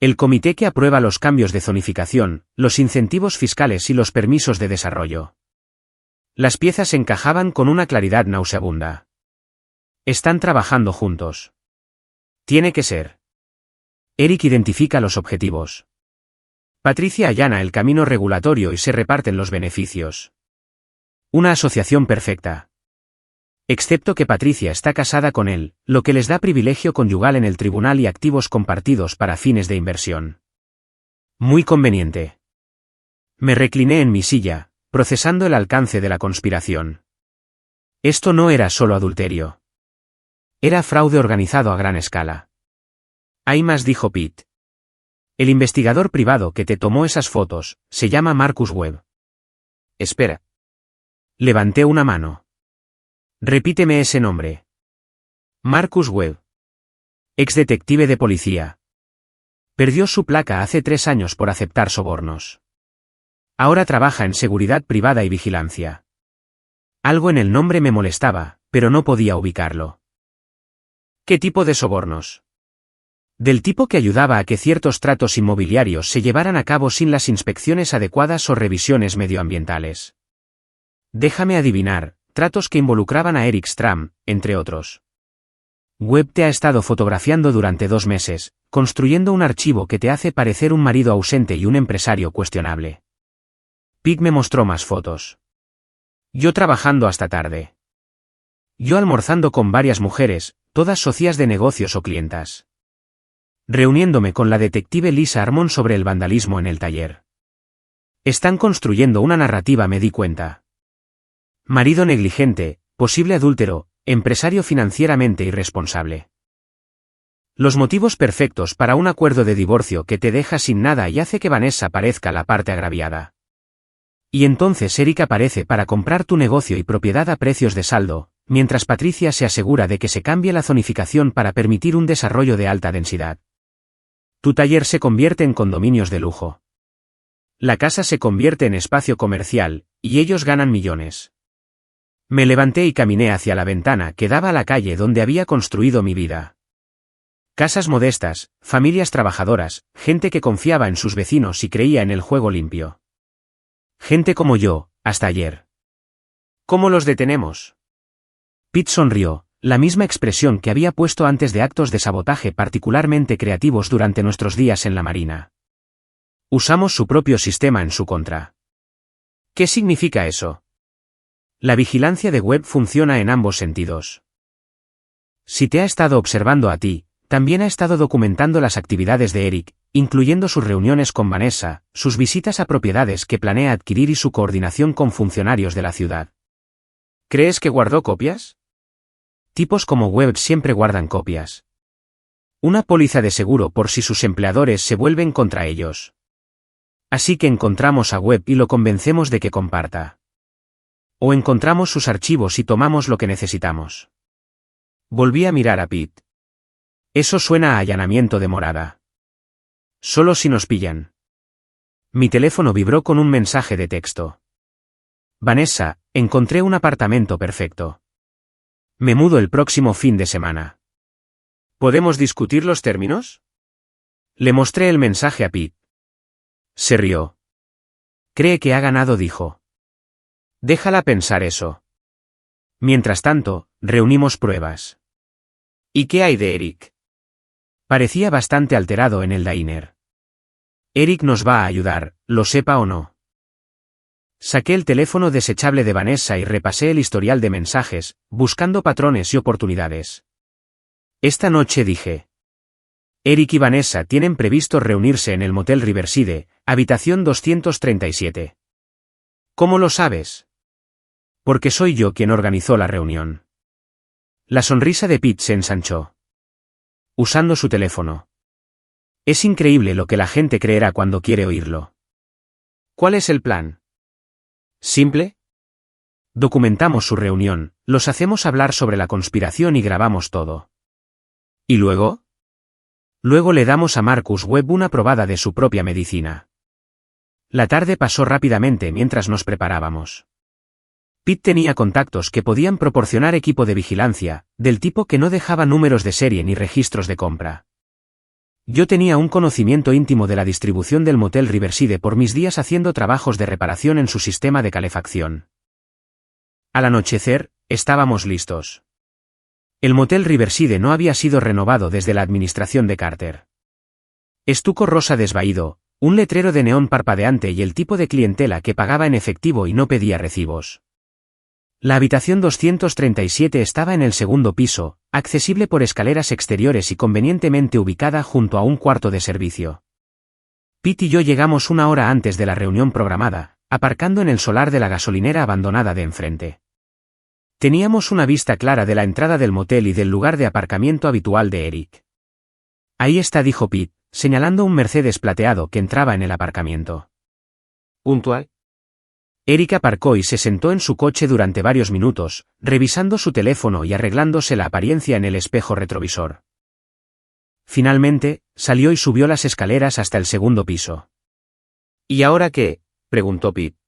El comité que aprueba los cambios de zonificación, los incentivos fiscales y los permisos de desarrollo. Las piezas encajaban con una claridad nauseabunda. Están trabajando juntos. Tiene que ser. Eric identifica los objetivos. Patricia allana el camino regulatorio y se reparten los beneficios. Una asociación perfecta. Excepto que Patricia está casada con él, lo que les da privilegio conyugal en el tribunal y activos compartidos para fines de inversión. Muy conveniente. Me recliné en mi silla, procesando el alcance de la conspiración. Esto no era solo adulterio. Era fraude organizado a gran escala. Hay más, dijo Pete. El investigador privado que te tomó esas fotos se llama Marcus Webb. Espera. Levanté una mano. Repíteme ese nombre. Marcus Webb. Exdetective de policía. Perdió su placa hace 3 años por aceptar sobornos. Ahora trabaja en seguridad privada y vigilancia. Algo en el nombre me molestaba, pero no podía ubicarlo. ¿Qué tipo de sobornos? Del tipo que ayudaba a que ciertos tratos inmobiliarios se llevaran a cabo sin las inspecciones adecuadas o revisiones medioambientales. Déjame adivinar, tratos que involucraban a Eric Stram, entre otros. Webb te ha estado fotografiando durante 2 meses, construyendo un archivo que te hace parecer un marido ausente y un empresario cuestionable. Pete me mostró más fotos. Yo trabajando hasta tarde. Yo almorzando con varias mujeres, todas socias de negocios o clientas. Reuniéndome con la detective Lisa Armon sobre el vandalismo en el taller. Están construyendo una narrativa, me di cuenta. Marido negligente, posible adúltero, empresario financieramente irresponsable. Los motivos perfectos para un acuerdo de divorcio que te deja sin nada y hace que Vanessa parezca la parte agraviada. Y entonces Eric aparece para comprar tu negocio y propiedad a precios de saldo, mientras Patricia se asegura de que se cambie la zonificación para permitir un desarrollo de alta densidad. Tu taller se convierte en condominios de lujo. La casa se convierte en espacio comercial, y ellos ganan millones. Me levanté y caminé hacia la ventana que daba a la calle donde había construido mi vida. Casas modestas, familias trabajadoras, gente que confiaba en sus vecinos y creía en el juego limpio. Gente como yo, hasta ayer. ¿Cómo los detenemos? Pete sonrió, la misma expresión que había puesto antes de actos de sabotaje particularmente creativos durante nuestros días en la Marina. Usamos su propio sistema en su contra. ¿Qué significa eso? La vigilancia de Webb funciona en ambos sentidos. Si te ha estado observando a ti, también ha estado documentando las actividades de Eric, incluyendo sus reuniones con Vanessa, sus visitas a propiedades que planea adquirir y su coordinación con funcionarios de la ciudad. ¿Crees que guardó copias? Tipos como Webb siempre guardan copias. Una póliza de seguro por si sus empleadores se vuelven contra ellos. Así que encontramos a Webb y lo convencemos de que comparta. O encontramos sus archivos y tomamos lo que necesitamos. Volví a mirar a Pete. Eso suena a allanamiento de morada. Solo si nos pillan. Mi teléfono vibró con un mensaje de texto. Vanessa, encontré un apartamento perfecto. Me mudo el próximo fin de semana. ¿Podemos discutir los términos? Le mostré el mensaje a Pete. Se rió. Cree que ha ganado, dijo. Déjala pensar eso. Mientras tanto, reunimos pruebas. ¿Y qué hay de Eric? Parecía bastante alterado en el diner. Eric nos va a ayudar, lo sepa o no. Saqué el teléfono desechable de Vanessa y repasé el historial de mensajes, buscando patrones y oportunidades. Esta noche dije. Eric y Vanessa tienen previsto reunirse en el motel Riverside, habitación 237. ¿Cómo lo sabes? Porque soy yo quien organizó la reunión. La sonrisa de Pete se ensanchó. Usando su teléfono. Es increíble lo que la gente creerá cuando quiere oírlo. ¿Cuál es el plan? ¿Simple? Documentamos su reunión, los hacemos hablar sobre la conspiración y grabamos todo. ¿Y luego? Luego le damos a Marcus Webb una probada de su propia medicina. La tarde pasó rápidamente mientras nos preparábamos. Pete tenía contactos que podían proporcionar equipo de vigilancia, del tipo que no dejaba números de serie ni registros de compra. Yo tenía un conocimiento íntimo de la distribución del motel Riverside por mis días haciendo trabajos de reparación en su sistema de calefacción. Al anochecer, estábamos listos. El motel Riverside no había sido renovado desde la administración de Carter. Estuco rosa desvaído, un letrero de neón parpadeante y el tipo de clientela que pagaba en efectivo y no pedía recibos. La habitación 237 estaba en el segundo piso, accesible por escaleras exteriores y convenientemente ubicada junto a un cuarto de servicio. Pete y yo llegamos 1 hora antes de la reunión programada, aparcando en el solar de la gasolinera abandonada de enfrente. Teníamos una vista clara de la entrada del motel y del lugar de aparcamiento habitual de Eric. Ahí está, dijo Pete, señalando un Mercedes plateado que entraba en el aparcamiento. ¿Puntual? Eric aparcó y se sentó en su coche durante varios minutos, revisando su teléfono y arreglándose la apariencia en el espejo retrovisor. Finalmente, salió y subió las escaleras hasta el segundo piso. ¿Y ahora qué?, preguntó Pete.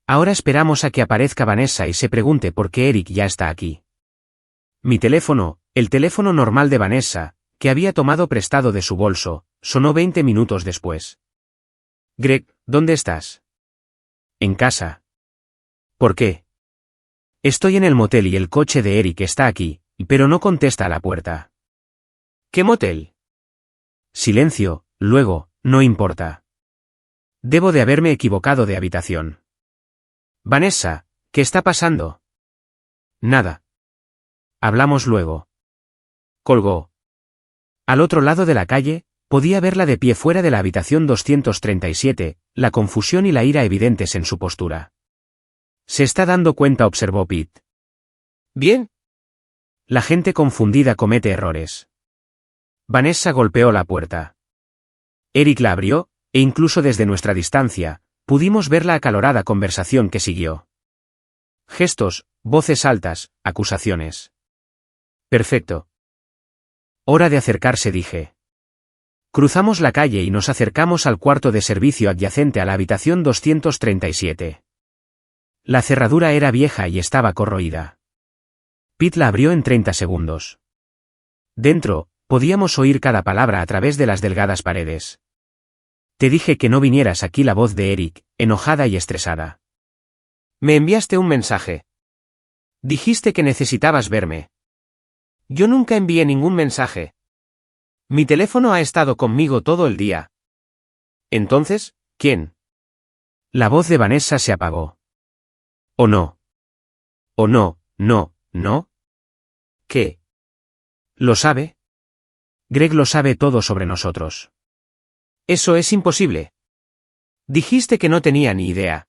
Ahora esperamos a que aparezca Vanessa y se pregunte por qué Eric ya está aquí. Mi teléfono, el teléfono normal de Vanessa, que había tomado prestado de su bolso, sonó 20 minutos después. Greg, ¿dónde estás? En casa. ¿Por qué? Estoy en el motel y el coche de Eric está aquí, pero no contesta a la puerta. ¿Qué motel? Silencio, luego, no importa. Debo de haberme equivocado de habitación. Vanessa, ¿qué está pasando? Nada. Hablamos luego. Colgó. Al otro lado de la calle, podía verla de pie fuera de la habitación 237, la confusión y la ira evidentes en su postura. Se está dando cuenta, observó Pete. ¿Bien? La gente confundida comete errores. Vanessa golpeó la puerta. Eric la abrió, e incluso desde nuestra distancia, pudimos ver la acalorada conversación que siguió. Gestos, voces altas, acusaciones. Perfecto. Hora de acercarse, dije. Cruzamos la calle y nos acercamos al cuarto de servicio adyacente a la habitación 237. La cerradura era vieja y estaba corroída. Pete la abrió en 30 segundos. Dentro, podíamos oír cada palabra a través de las delgadas paredes. Te dije que no vinieras aquí, la voz de Eric, enojada y estresada. Me enviaste un mensaje. Dijiste que necesitabas verme. Yo nunca envié ningún mensaje. Mi teléfono ha estado conmigo todo el día. Entonces, ¿quién? La voz de Vanessa se apagó. ¿O no? ¿O no, no? ¿Qué? ¿Lo sabe? Greg lo sabe todo sobre nosotros. Eso es imposible. Dijiste que no tenía ni idea.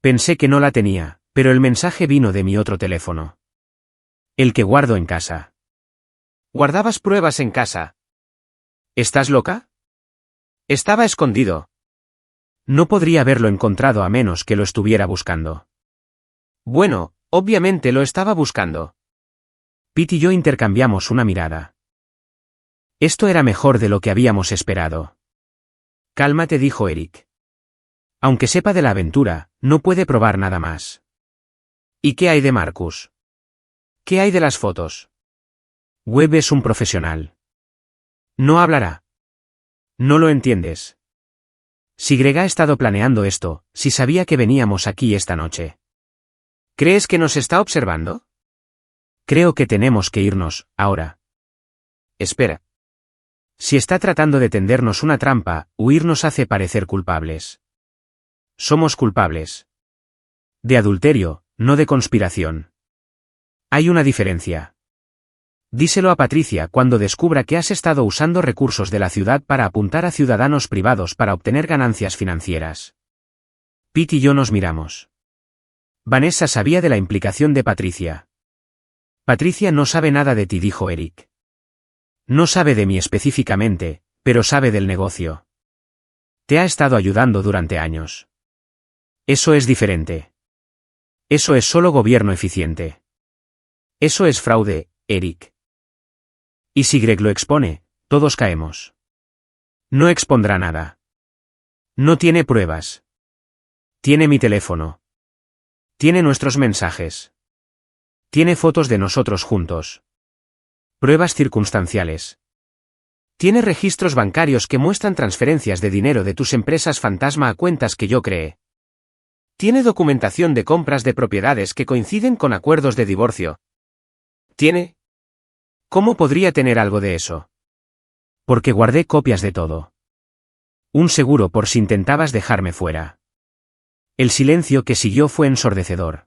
Pensé que no la tenía, pero el mensaje vino de mi otro teléfono. El que guardo en casa. ¿Guardabas pruebas en casa? ¿Estás loca? Estaba escondido. No podría haberlo encontrado a menos que lo estuviera buscando. Bueno, obviamente lo estaba buscando. Pete y yo intercambiamos una mirada. Esto era mejor de lo que habíamos esperado. Cálmate, dijo Eric. Aunque sepa de la aventura, no puede probar nada más. ¿Y qué hay de Marcus? ¿Qué hay de las fotos? Webb es un profesional. No hablará. No lo entiendes. Si Greg ha estado planeando esto, si sabía que veníamos aquí esta noche. ¿Crees que nos está observando? Creo que tenemos que irnos, ahora. Espera. Si está tratando de tendernos una trampa, huir nos hace parecer culpables. Somos culpables. De adulterio, no de conspiración. Hay una diferencia. Díselo a Patricia cuando descubra que has estado usando recursos de la ciudad para apuntar a ciudadanos privados para obtener ganancias financieras. Pete y yo nos miramos. Vanessa sabía de la implicación de Patricia. Patricia no sabe nada de ti, dijo Eric. No sabe de mí específicamente, pero sabe del negocio. Te ha estado ayudando durante años. Eso es diferente. Eso es solo gobierno eficiente. Eso es fraude, Eric. Y si Greg lo expone, todos caemos. No expondrá nada. No tiene pruebas. Tiene mi teléfono. Tiene nuestros mensajes. Tiene fotos de nosotros juntos. Pruebas circunstanciales. Tiene registros bancarios que muestran transferencias de dinero de tus empresas fantasma a cuentas que yo creé. Tiene documentación de compras de propiedades que coinciden con acuerdos de divorcio. ¿Tiene? ¿Cómo podría tener algo de eso? Porque guardé copias de todo. Un seguro por si intentabas dejarme fuera. El silencio que siguió fue ensordecedor.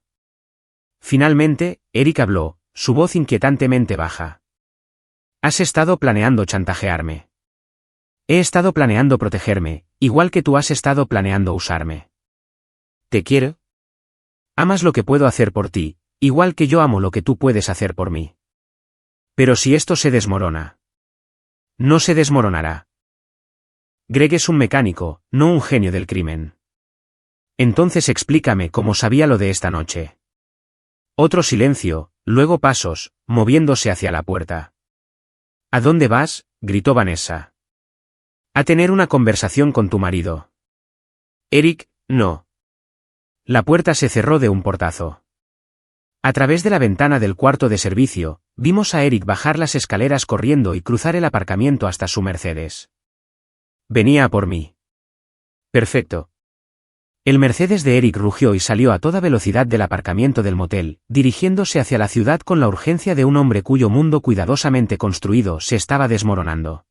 Finalmente, Eric habló, su voz inquietantemente baja. Has estado planeando chantajearme. He estado planeando protegerme, igual que tú has estado planeando usarme. ¿Te quiero? Amas lo que puedo hacer por ti, igual que yo amo lo que tú puedes hacer por mí. Pero si esto se desmorona. No se desmoronará. Greg es un mecánico, no un genio del crimen. Entonces explícame cómo sabía lo de esta noche. Otro silencio, luego pasos, moviéndose hacia la puerta. ¿A dónde vas?, gritó Vanessa. A tener una conversación con tu marido. Eric, no. La puerta se cerró de un portazo. A través de la ventana del cuarto de servicio, vimos a Eric bajar las escaleras corriendo y cruzar el aparcamiento hasta su Mercedes. Venía a por mí. Perfecto. El Mercedes de Eric rugió y salió a toda velocidad del aparcamiento del motel, dirigiéndose hacia la ciudad con la urgencia de un hombre cuyo mundo cuidadosamente construido se estaba desmoronando.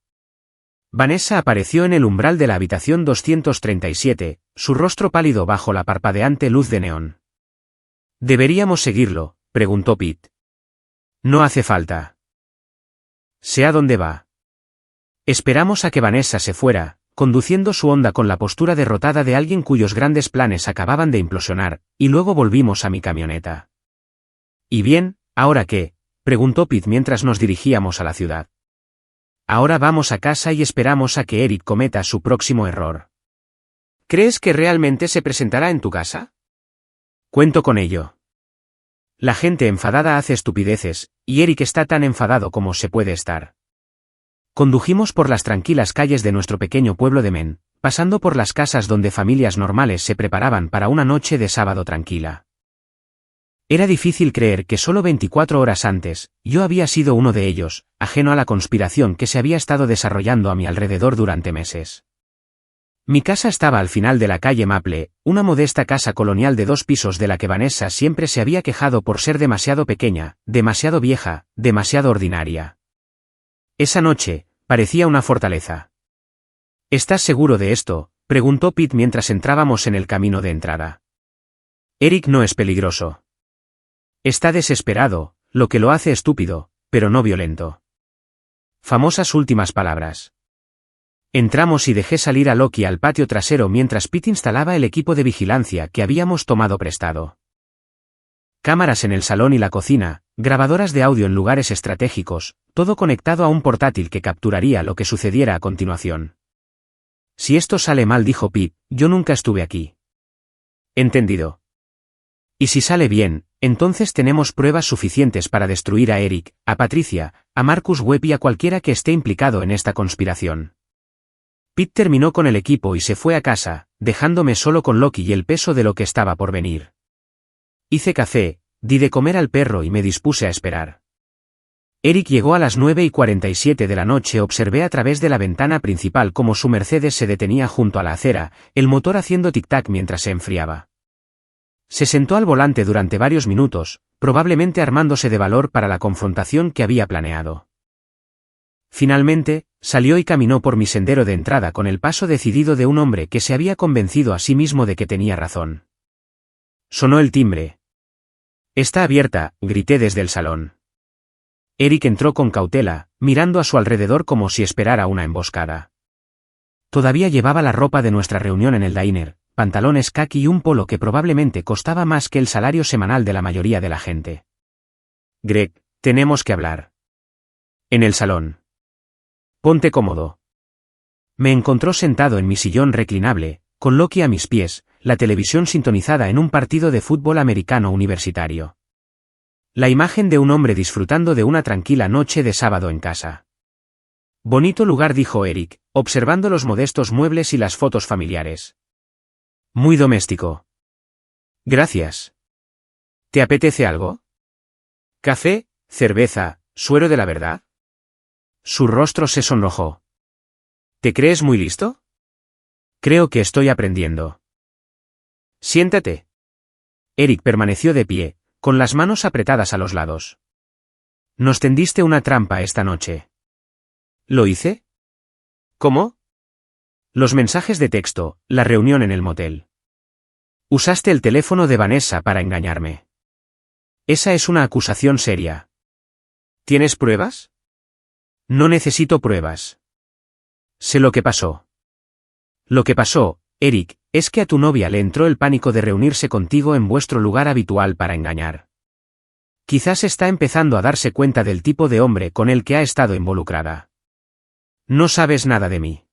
Vanessa apareció en el umbral de la habitación 237, su rostro pálido bajo la parpadeante luz de neón. ¿Deberíamos seguirlo?, preguntó Pete. No hace falta. Sé a dónde va. Esperamos a que Vanessa se fuera, conduciendo su Honda con la postura derrotada de alguien cuyos grandes planes acababan de implosionar, y luego volvimos a mi camioneta. ¿Y bien, ahora qué?, preguntó Pete mientras nos dirigíamos a la ciudad. Ahora vamos a casa y esperamos a que Eric cometa su próximo error. ¿Crees que realmente se presentará en tu casa? Cuento con ello. La gente enfadada hace estupideces, y Eric está tan enfadado como se puede estar. Condujimos por las tranquilas calles de nuestro pequeño pueblo de Men, pasando por las casas donde familias normales se preparaban para una noche de sábado tranquila. Era difícil creer que solo 24 horas antes, yo había sido uno de ellos, ajeno a la conspiración que se había estado desarrollando a mi alrededor durante meses. Mi casa estaba al final de la calle Maple, una modesta casa colonial de 2 pisos de la que Vanessa siempre se había quejado por ser demasiado pequeña, demasiado vieja, demasiado ordinaria. Esa noche, parecía una fortaleza. ¿Estás seguro de esto?, preguntó Pete mientras entrábamos en el camino de entrada. Eric no es peligroso. Está desesperado, lo que lo hace estúpido, pero no violento. Famosas últimas palabras. Entramos y dejé salir a Loki al patio trasero mientras Pete instalaba el equipo de vigilancia que habíamos tomado prestado. Cámaras en el salón y la cocina, grabadoras de audio en lugares estratégicos, todo conectado a un portátil que capturaría lo que sucediera a continuación. Si esto sale mal, dijo Pete, yo nunca estuve aquí. Entendido. Y si sale bien, entonces tenemos pruebas suficientes para destruir a Eric, a Patricia, a Marcus Webb y a cualquiera que esté implicado en esta conspiración. Pete terminó con el equipo y se fue a casa, dejándome solo con Loki y el peso de lo que estaba por venir. Hice café, di de comer al perro y me dispuse a esperar. Eric llegó a las 9:47 de la noche. Observé a través de la ventana principal cómo su Mercedes se detenía junto a la acera, el motor haciendo tic-tac mientras se enfriaba. Se sentó al volante durante varios minutos, probablemente armándose de valor para la confrontación que había planeado. Finalmente, salió y caminó por mi sendero de entrada con el paso decidido de un hombre que se había convencido a sí mismo de que tenía razón. Sonó el timbre. «Está abierta», grité desde el salón. Eric entró con cautela, mirando a su alrededor como si esperara una emboscada. Todavía llevaba la ropa de nuestra reunión en el diner, pantalones caqui y un polo que probablemente costaba más que el salario semanal de la mayoría de la gente. «Greg, tenemos que hablar». En el salón. «Ponte cómodo». Me encontró sentado en mi sillón reclinable, con Loki a mis pies, la televisión sintonizada en un partido de fútbol americano universitario. La imagen de un hombre disfrutando de una tranquila noche de sábado en casa. «Bonito lugar», dijo Eric, observando los modestos muebles y las fotos familiares. «Muy doméstico». «Gracias. ¿Te apetece algo? ¿Café, cerveza, suero de la verdad?» Su rostro se sonrojó. «¿Te crees muy listo?» «Creo que estoy aprendiendo». «Siéntate». Eric permaneció de pie, con las manos apretadas a los lados. «Nos tendiste una trampa esta noche». «¿Lo hice?» «¿Cómo?» «Los mensajes de texto, la reunión en el motel. Usaste el teléfono de Vanessa para engañarme. Esa es una acusación seria». «¿Tienes pruebas?» «No necesito pruebas. Sé lo que pasó». «Lo que pasó, Eric, es que a tu novia le entró el pánico de reunirse contigo en vuestro lugar habitual para engañar. Quizás está empezando a darse cuenta del tipo de hombre con el que ha estado involucrada». No sabes nada de mí.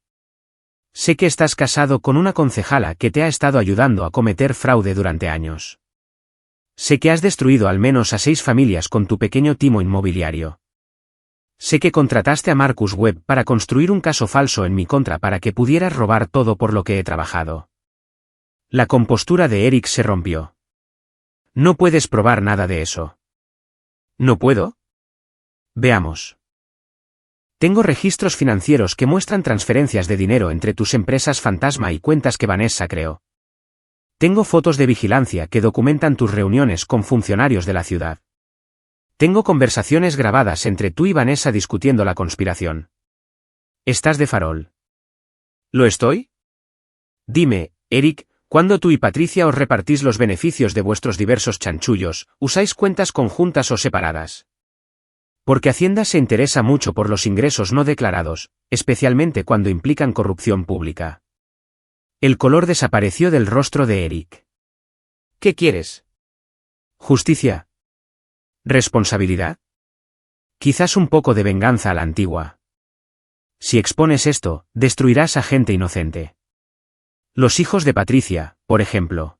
Sé que estás casado con una concejala que te ha estado ayudando a cometer fraude durante años. Sé que has destruido al menos a 6 familias con tu pequeño timo inmobiliario. Sé que contrataste a Marcus Webb para construir un caso falso en mi contra para que pudieras robar todo por lo que he trabajado. La compostura de Eric se rompió. No puedes probar nada de eso. ¿No puedo? Veamos. Tengo registros financieros que muestran transferencias de dinero entre tus empresas fantasma y cuentas que Vanessa creó. Tengo fotos de vigilancia que documentan tus reuniones con funcionarios de la ciudad. Tengo conversaciones grabadas entre tú y Vanessa discutiendo la conspiración. ¿Estás de farol? ¿Lo estoy? Dime, Eric, ¿cuándo tú y Patricia os repartís los beneficios de vuestros diversos chanchullos, usáis cuentas conjuntas o separadas? Porque Hacienda se interesa mucho por los ingresos no declarados, especialmente cuando implican corrupción pública. El color desapareció del rostro de Eric. ¿Qué quieres? ¿Justicia? ¿Responsabilidad? Quizás un poco de venganza a la antigua. Si expones esto, destruirás a gente inocente. Los hijos de Patricia, por ejemplo.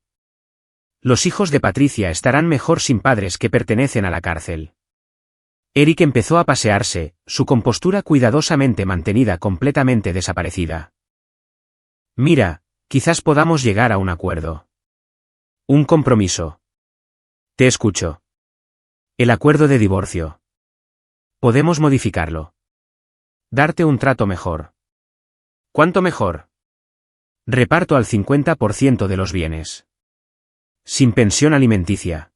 Los hijos de Patricia estarán mejor sin padres que pertenecen a la cárcel. Eric empezó a pasearse, su compostura cuidadosamente mantenida completamente desaparecida. Mira, quizás podamos llegar a un acuerdo. Un compromiso. Te escucho. El acuerdo de divorcio. Podemos modificarlo. Darte un trato mejor. ¿Cuánto mejor? Reparto al 50% de los bienes. Sin pensión alimenticia.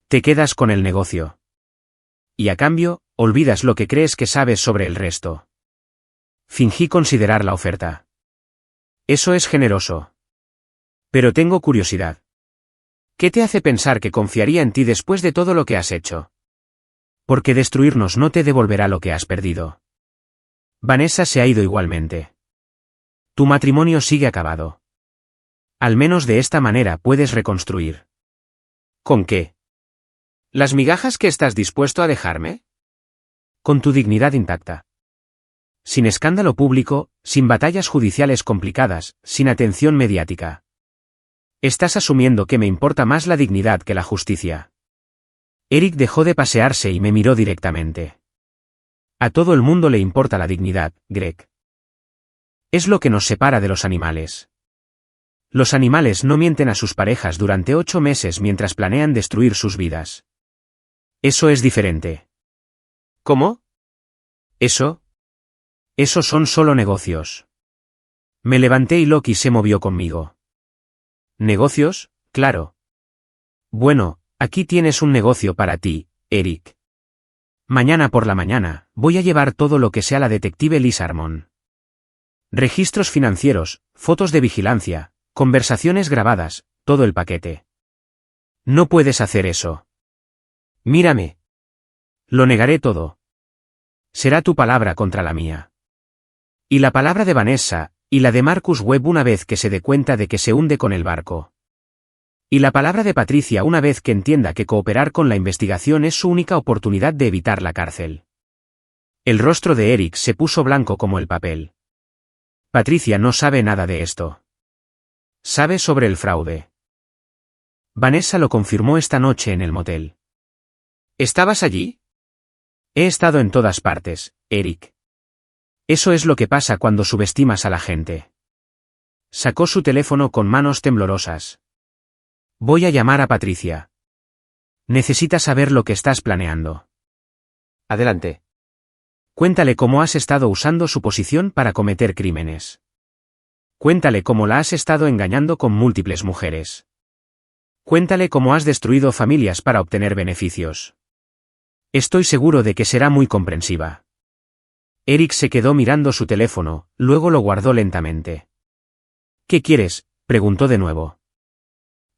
Te quedas con el negocio. Y a cambio, olvidas lo que crees que sabes sobre el resto. Fingí considerar la oferta. Eso es generoso. Pero tengo curiosidad. ¿Qué te hace pensar que confiaría en ti después de todo lo que has hecho? Porque destruirnos no te devolverá lo que has perdido. Vanessa se ha ido igualmente. Tu matrimonio sigue acabado. Al menos de esta manera puedes reconstruir. ¿Con qué? ¿Las migajas que estás dispuesto a dejarme? Con tu dignidad intacta. Sin escándalo público, sin batallas judiciales complicadas, sin atención mediática. Estás asumiendo que me importa más la dignidad que la justicia. Eric dejó de pasearse y me miró directamente. A todo el mundo le importa la dignidad, Greg. Es lo que nos separa de los animales. Los animales no mienten a sus parejas durante 8 meses mientras planean destruir sus vidas. Eso es diferente. ¿Cómo? Esos son solo negocios. Me levanté y Loki se movió conmigo. ¿Negocios? Claro. Bueno, aquí tienes un negocio para ti, Eric. Mañana por la mañana, voy a llevar todo lo que sea la detective Liz Armon. Registros financieros, fotos de vigilancia, conversaciones grabadas, todo el paquete. No puedes hacer eso. Mírame. Lo negaré todo. Será tu palabra contra la mía. Y la palabra de Vanessa, y la de Marcus Webb una vez que se dé cuenta de que se hunde con el barco. Y la palabra de Patricia una vez que entienda que cooperar con la investigación es su única oportunidad de evitar la cárcel. El rostro de Eric se puso blanco como el papel. Patricia no sabe nada de esto. Sabe sobre el fraude. Vanessa lo confirmó esta noche en el motel. ¿Estabas allí? He estado en todas partes, Eric. Eso es lo que pasa cuando subestimas a la gente. Sacó su teléfono con manos temblorosas. Voy a llamar a Patricia. Necesita saber lo que estás planeando. Adelante. Cuéntale cómo has estado usando su posición para cometer crímenes. Cuéntale cómo la has estado engañando con múltiples mujeres. Cuéntale cómo has destruido familias para obtener beneficios. Estoy seguro de que será muy comprensiva. Eric se quedó mirando su teléfono, luego lo guardó lentamente. ¿Qué quieres?, preguntó de nuevo.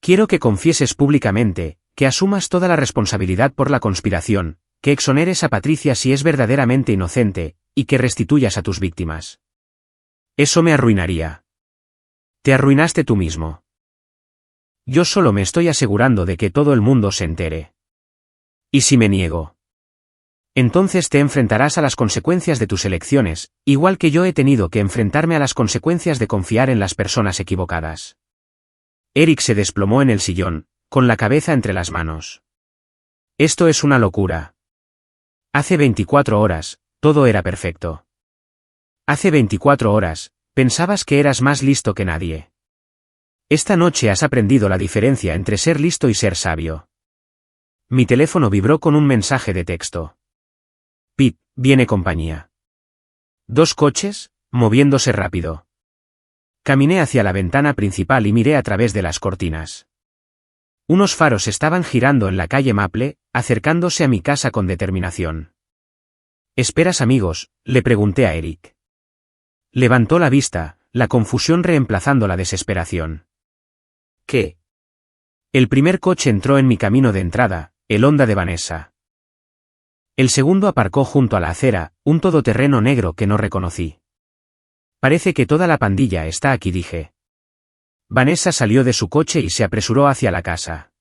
Quiero que confieses públicamente, que asumas toda la responsabilidad por la conspiración, que exoneres a Patricia si es verdaderamente inocente, y que restituyas a tus víctimas. Eso me arruinaría. Te arruinaste tú mismo. Yo solo me estoy asegurando de que todo el mundo se entere. ¿Y si me niego? Entonces te enfrentarás a las consecuencias de tus elecciones, igual que yo he tenido que enfrentarme a las consecuencias de confiar en las personas equivocadas. Eric se desplomó en el sillón, con la cabeza entre las manos. Esto es una locura. Hace 24 horas, todo era perfecto. Hace 24 horas, pensabas que eras más listo que nadie. Esta noche has aprendido la diferencia entre ser listo y ser sabio. Mi teléfono vibró con un mensaje de texto. Pete, viene compañía. 2 coches, moviéndose rápido. Caminé hacia la ventana principal y miré a través de las cortinas. Unos faros estaban girando en la calle Maple, acercándose a mi casa con determinación. ¿Esperas amigos?, le pregunté a Eric. Levantó la vista, la confusión reemplazando la desesperación. ¿Qué? El primer coche entró en mi camino de entrada, el Honda de Vanessa. El segundo aparcó junto a la acera, un todoterreno negro que no reconocí. Parece que toda la pandilla está aquí, dije. Vanessa salió de su coche y se apresuró hacia la casa.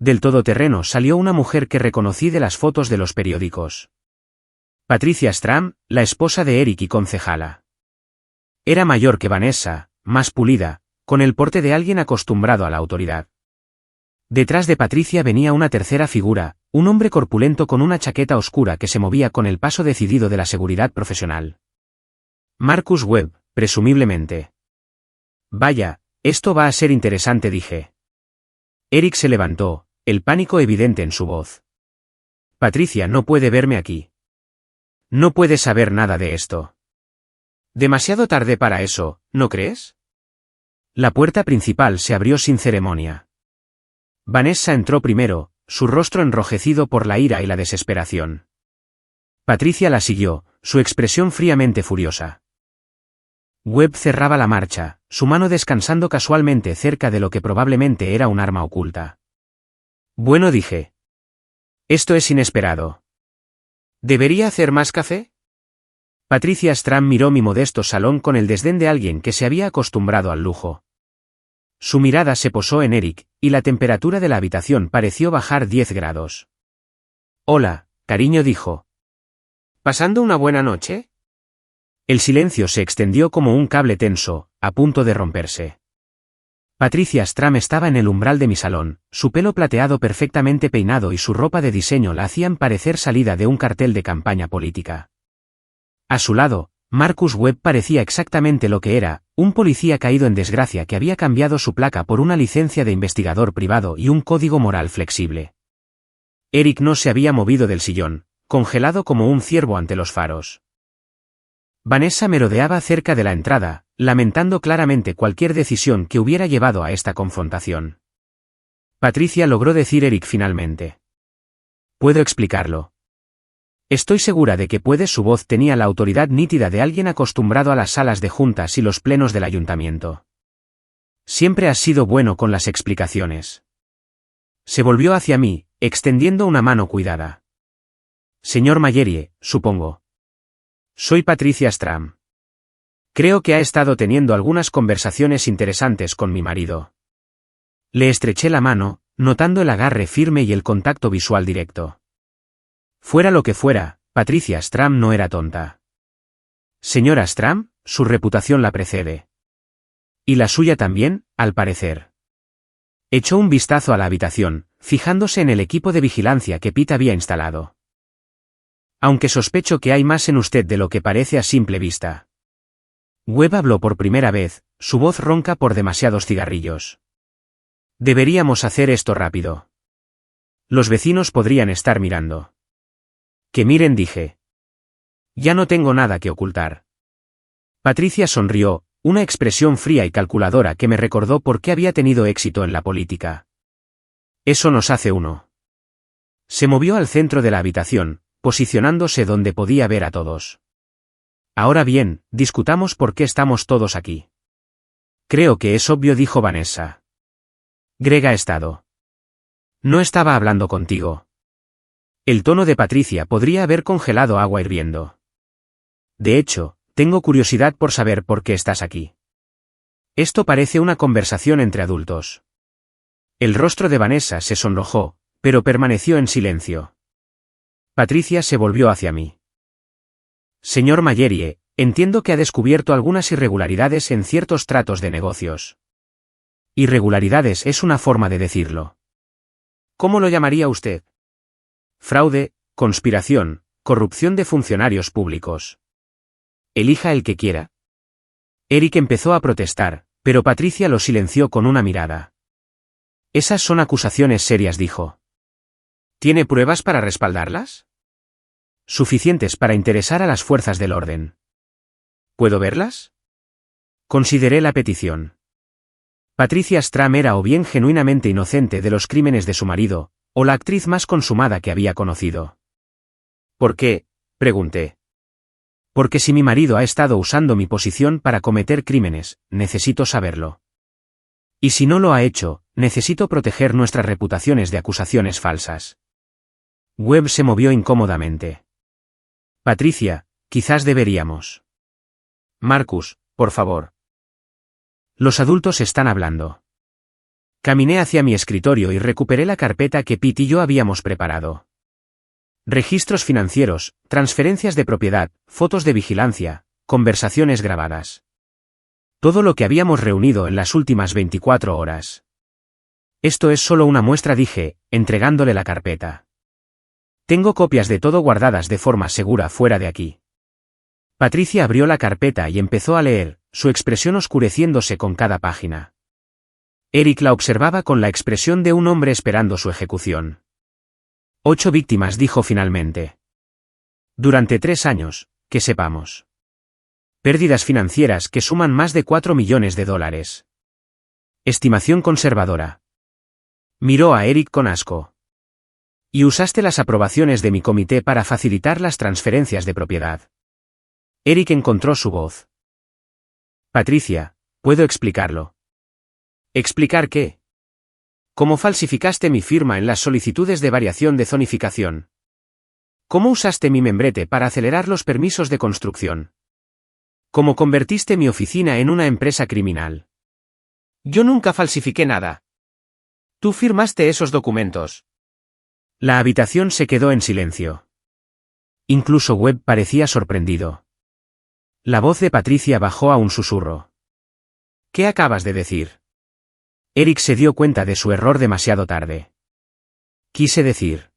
Del todoterreno salió una mujer que reconocí de las fotos de los periódicos. Patricia Stram, la esposa de Eric y concejala. Era mayor que Vanessa, más pulida, con el porte de alguien acostumbrado a la autoridad. Detrás de Patricia venía una tercera figura, un hombre corpulento con una chaqueta oscura que se movía con el paso decidido de la seguridad profesional. Marcus Webb, presumiblemente. Vaya, esto va a ser interesante, dije. Eric se levantó, el pánico evidente en su voz. Patricia no puede verme aquí. No puede saber nada de esto. Demasiado tarde para eso, ¿no crees? La puerta principal se abrió sin ceremonia. Vanessa entró primero, su rostro enrojecido por la ira y la desesperación. Patricia la siguió, su expresión fríamente furiosa. Webb cerraba la marcha, su mano descansando casualmente cerca de lo que probablemente era un arma oculta. Bueno, dije. Esto es inesperado. ¿Debería hacer más café? Patricia Stram miró mi modesto salón con el desdén de alguien que se había acostumbrado al lujo. Su mirada se posó en Eric, y la temperatura de la habitación pareció bajar 10 grados. Hola, cariño, dijo. ¿Pasando una buena noche? El silencio se extendió como un cable tenso, a punto de romperse. Patricia Stram estaba en el umbral de mi salón, su pelo plateado perfectamente peinado y su ropa de diseño la hacían parecer salida de un cartel de campaña política. A su lado, Marcus Webb parecía exactamente lo que era, un policía caído en desgracia que había cambiado su placa por una licencia de investigador privado y un código moral flexible. Eric no se había movido del sillón, congelado como un ciervo ante los faros. Vanessa merodeaba cerca de la entrada, lamentando claramente cualquier decisión que hubiera llevado a esta confrontación. Patricia logró decir Eric finalmente. Puedo explicarlo. Estoy segura de que puedes. Su voz tenía la autoridad nítida de alguien acostumbrado a las salas de juntas y los plenos del ayuntamiento. Siempre has sido bueno con las explicaciones. Se volvió hacia mí, extendiendo una mano cuidada. Señor Mayerie, supongo. Soy Patricia Stram. Creo que ha estado teniendo algunas conversaciones interesantes con mi marido. Le estreché la mano, notando el agarre firme y el contacto visual directo. Fuera lo que fuera, Patricia Stram no era tonta. Señora Stram, su reputación la precede. Y la suya también, al parecer. Echó un vistazo a la habitación, fijándose en el equipo de vigilancia que Pete había instalado. Aunque sospecho que hay más en usted de lo que parece a simple vista. Webb habló por primera vez, su voz ronca por demasiados cigarrillos. Deberíamos hacer esto rápido. Los vecinos podrían estar mirando. Que miren, dije. Ya no tengo nada que ocultar. Patricia sonrió, una expresión fría y calculadora que me recordó por qué había tenido éxito en la política. Eso nos hace uno. Se movió al centro de la habitación, posicionándose donde podía ver a todos. Ahora bien, discutamos por qué estamos todos aquí. Creo que es obvio, dijo Vanessa. Greg ha estado. No estaba hablando contigo. El tono de Patricia podría haber congelado agua hirviendo. De hecho, tengo curiosidad por saber por qué estás aquí. Esto parece una conversación entre adultos. El rostro de Vanessa se sonrojó, pero permaneció en silencio. Patricia se volvió hacia mí. Señor Mayerie, entiendo que ha descubierto algunas irregularidades en ciertos tratos de negocios. Irregularidades es una forma de decirlo. ¿Cómo lo llamaría usted? Fraude, conspiración, corrupción de funcionarios públicos. Elija el que quiera. Eric empezó a protestar, pero Patricia lo silenció con una mirada. Esas son acusaciones serias, dijo. ¿Tiene pruebas para respaldarlas? Suficientes para interesar a las fuerzas del orden. ¿Puedo verlas? Consideré la petición. Patricia Stram era o bien genuinamente inocente de los crímenes de su marido, o la actriz más consumada que había conocido. ¿Por qué?, pregunté. Porque si mi marido ha estado usando mi posición para cometer crímenes, necesito saberlo. Y si no lo ha hecho, necesito proteger nuestras reputaciones de acusaciones falsas. Webb se movió incómodamente. Patricia, quizás deberíamos. Marcus, por favor. Los adultos están hablando. Caminé hacia mi escritorio y recuperé la carpeta que Pete y yo habíamos preparado. Registros financieros, transferencias de propiedad, fotos de vigilancia, conversaciones grabadas. Todo lo que habíamos reunido en las últimas 24 horas. Esto es solo una muestra, dije, entregándole la carpeta. Tengo copias de todo guardadas de forma segura fuera de aquí. Patricia abrió la carpeta y empezó a leer, su expresión oscureciéndose con cada página. Eric la observaba con la expresión de un hombre esperando su ejecución. 8 víctimas, dijo finalmente. Durante 3 años, que sepamos. Pérdidas financieras que suman más de $4 millones. Estimación conservadora. Miró a Eric con asco. Y usaste las aprobaciones de mi comité para facilitar las transferencias de propiedad. Eric encontró su voz. Patricia, puedo explicarlo. ¿Explicar qué? ¿Cómo falsificaste mi firma en las solicitudes de variación de zonificación? ¿Cómo usaste mi membrete para acelerar los permisos de construcción? ¿Cómo convertiste mi oficina en una empresa criminal? Yo nunca falsifiqué nada. Tú firmaste esos documentos. La habitación se quedó en silencio. Incluso Webb parecía sorprendido. La voz de Patricia bajó a un susurro. ¿Qué acabas de decir? Eric se dio cuenta de su error demasiado tarde. Quisiste decir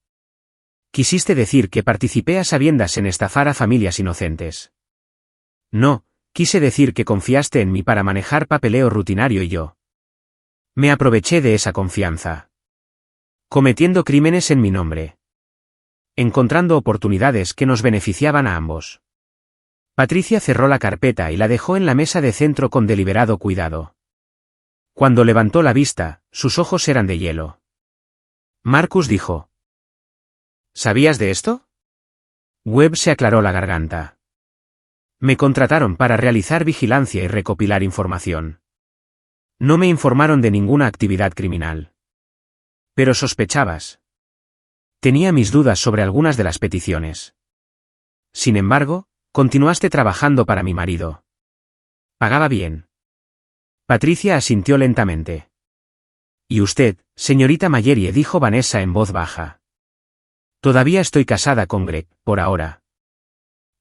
que participé a sabiendas en estafar a familias inocentes. No, quise decir que confiaste en mí para manejar papeleo rutinario y yo me aproveché de esa confianza. Cometiendo crímenes en mi nombre. Encontrando oportunidades que nos beneficiaban a ambos. Patricia cerró la carpeta y la dejó en la mesa de centro con deliberado cuidado. Cuando levantó la vista, sus ojos eran de hielo. Marcus dijo. ¿Sabías de esto? Webb se aclaró la garganta. Me contrataron para realizar vigilancia y recopilar información. No me informaron de ninguna actividad criminal. Pero sospechabas. Tenía mis dudas sobre algunas de las peticiones. Sin embargo, continuaste trabajando para mi marido. Pagaba bien. Patricia asintió lentamente. Y usted, señorita Mayerie, dijo Vanessa en voz baja. Todavía estoy casada con Greg, por ahora.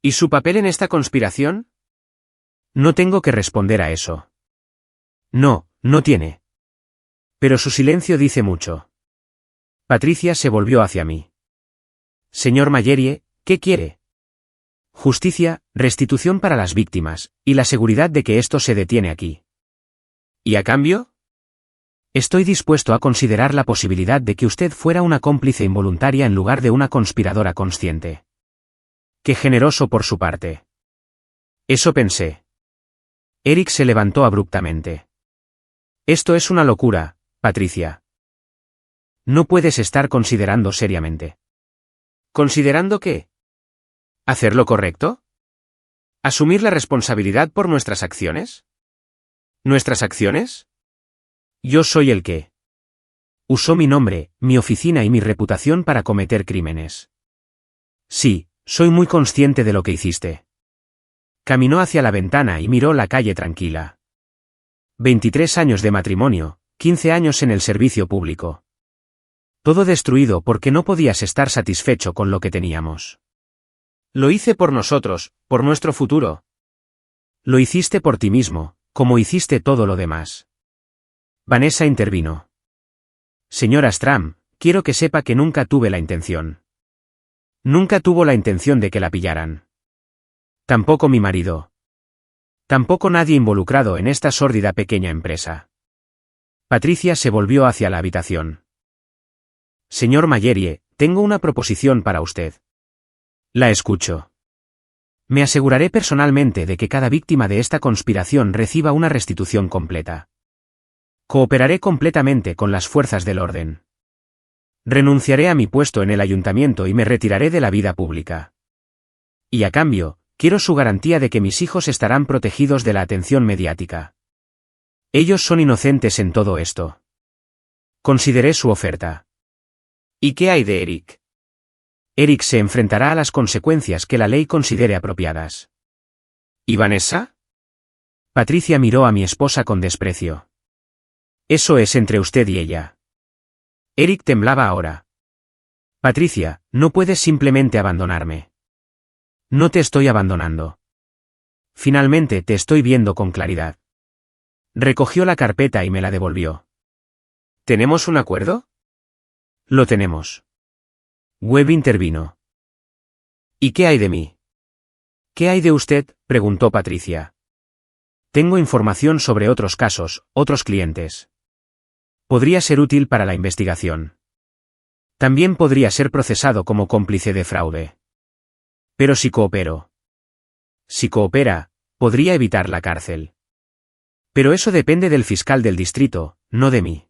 ¿Y su papel en esta conspiración? No tengo que responder a eso. No, no tiene. Pero su silencio dice mucho. Patricia se volvió hacia mí. Señor Mayerie, ¿qué quiere? Justicia, restitución para las víctimas, y la seguridad de que esto se detiene aquí. ¿Y a cambio? Estoy dispuesto a considerar la posibilidad de que usted fuera una cómplice involuntaria en lugar de una conspiradora consciente. Qué generoso por su parte. Eso pensé. Eric se levantó abruptamente. Esto es una locura, Patricia. No puedes estar considerando seriamente. ¿Considerando qué? ¿Hacer lo correcto? ¿Asumir la responsabilidad por nuestras acciones? ¿Nuestras acciones? Yo soy el que usó mi nombre, mi oficina y mi reputación para cometer crímenes. Sí, soy muy consciente de lo que hiciste. Caminó hacia la ventana y miró la calle tranquila. 23 años de matrimonio, 15 años en el servicio público. Todo destruido porque no podías estar satisfecho con lo que teníamos. Lo hice por nosotros, por nuestro futuro. Lo hiciste por ti mismo, como hiciste todo lo demás. Vanessa intervino. Señora Stram, quiero que sepa que nunca tuve la intención. Nunca tuvo la intención de que la pillaran. Tampoco mi marido. Tampoco nadie involucrado en esta sórdida pequeña empresa. Patricia se volvió hacia la habitación. Señor Mayerie, tengo una proposición para usted. La escucho. Me aseguraré personalmente de que cada víctima de esta conspiración reciba una restitución completa. Cooperaré completamente con las fuerzas del orden. Renunciaré a mi puesto en el ayuntamiento y me retiraré de la vida pública. Y a cambio, quiero su garantía de que mis hijos estarán protegidos de la atención mediática. Ellos son inocentes en todo esto. Consideré su oferta. ¿Y qué hay de Eric? Eric se enfrentará a las consecuencias que la ley considere apropiadas. ¿Y Vanessa? Patricia miró a mi esposa con desprecio. Eso es entre usted y ella. Eric temblaba ahora. Patricia, no puedes simplemente abandonarme. No te estoy abandonando. Finalmente te estoy viendo con claridad. Recogió la carpeta y me la devolvió. ¿Tenemos un acuerdo? Lo tenemos. Webb intervino. ¿Y qué hay de mí? ¿Qué hay de usted?, preguntó Patricia. Tengo información sobre otros casos, otros clientes. Podría ser útil para la investigación. También podría ser procesado como cómplice de fraude. Pero si coopero. Si coopera, podría evitar la cárcel. Pero eso depende del fiscal del distrito, no de mí.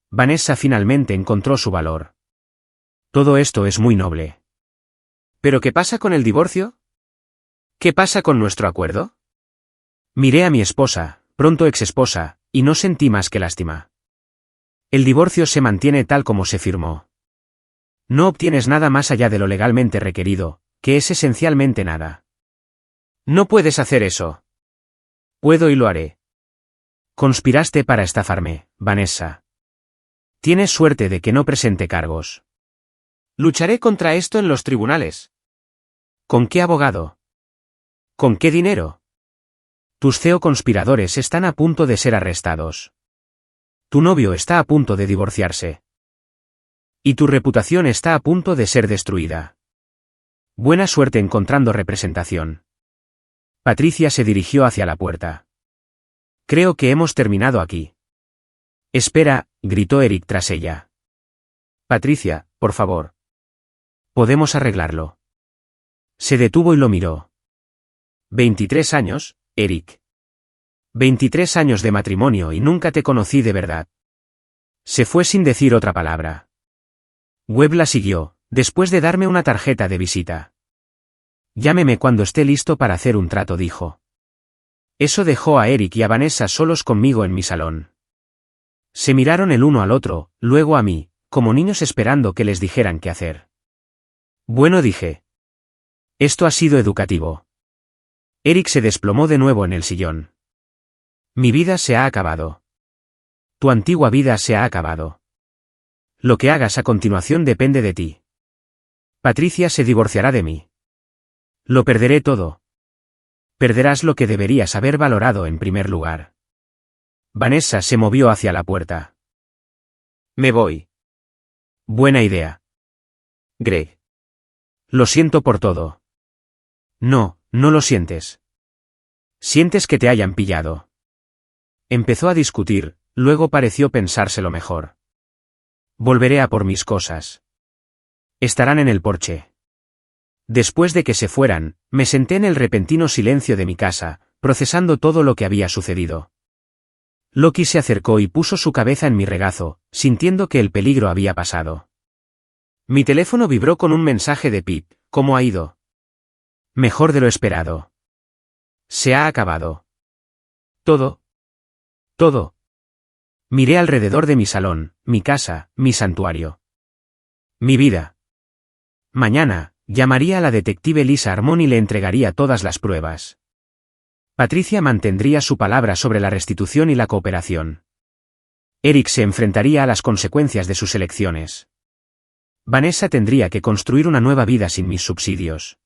Vanessa finalmente encontró su valor. Todo esto es muy noble. ¿Pero qué pasa con el divorcio? ¿Qué pasa con nuestro acuerdo? Miré a mi esposa, pronto exesposa, y no sentí más que lástima. El divorcio se mantiene tal como se firmó. No obtienes nada más allá de lo legalmente requerido, que es esencialmente nada. No puedes hacer eso. Puedo y lo haré. Conspiraste para estafarme, Vanessa. Tienes suerte de que no presente cargos. Lucharé contra esto en los tribunales. ¿Con qué abogado? ¿Con qué dinero? Tus CEO conspiradores están a punto de ser arrestados. Tu novio está a punto de divorciarse. Y tu reputación está a punto de ser destruida. Buena suerte encontrando representación. Patricia se dirigió hacia la puerta. Creo que hemos terminado aquí. Espera, gritó Eric tras ella. Patricia, por favor. Podemos arreglarlo. Se detuvo y lo miró. 23 años, Eric. 23 años de matrimonio y nunca te conocí de verdad. Se fue sin decir otra palabra. Webb la siguió, después de darme una tarjeta de visita. Llámeme cuando esté listo para hacer un trato, dijo. Eso dejó a Eric y a Vanessa solos conmigo en mi salón. Se miraron el uno al otro, luego a mí, como niños esperando que les dijeran qué hacer. Bueno, dije. Esto ha sido educativo. Eric se desplomó de nuevo en el sillón. Mi vida se ha acabado. Tu antigua vida se ha acabado. Lo que hagas a continuación depende de ti. Patricia se divorciará de mí. Lo perderé todo. Perderás lo que deberías haber valorado en primer lugar. Vanessa se movió hacia la puerta. Me voy. Buena idea. Greg. Lo siento por todo. No, no lo sientes. Sientes que te hayan pillado. Empezó a discutir, luego pareció pensárselo mejor. Volveré a por mis cosas. Estarán en el porche. Después de que se fueran, me senté en el repentino silencio de mi casa, procesando todo lo que había sucedido. Loki se acercó y puso su cabeza en mi regazo, sintiendo que el peligro había pasado. Mi teléfono vibró con un mensaje de Pete. ¿Cómo ha ido? Mejor de lo esperado. Se ha acabado. Todo. Todo. Miré alrededor de mi salón, mi casa, mi santuario. Mi vida. Mañana, llamaría a la detective Lisa Armon y le entregaría todas las pruebas. Patricia mantendría su palabra sobre la restitución y la cooperación. Eric se enfrentaría a las consecuencias de sus elecciones. Vanessa tendría que construir una nueva vida sin mis subsidios.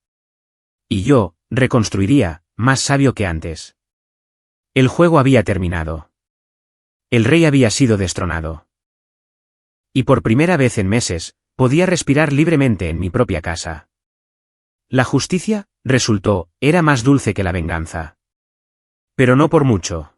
Y yo, reconstruiría, más sabio que antes. El juego había terminado. El rey había sido destronado. Y por primera vez en meses, podía respirar libremente en mi propia casa. La justicia, resultó, era más dulce que la venganza. Pero no por mucho.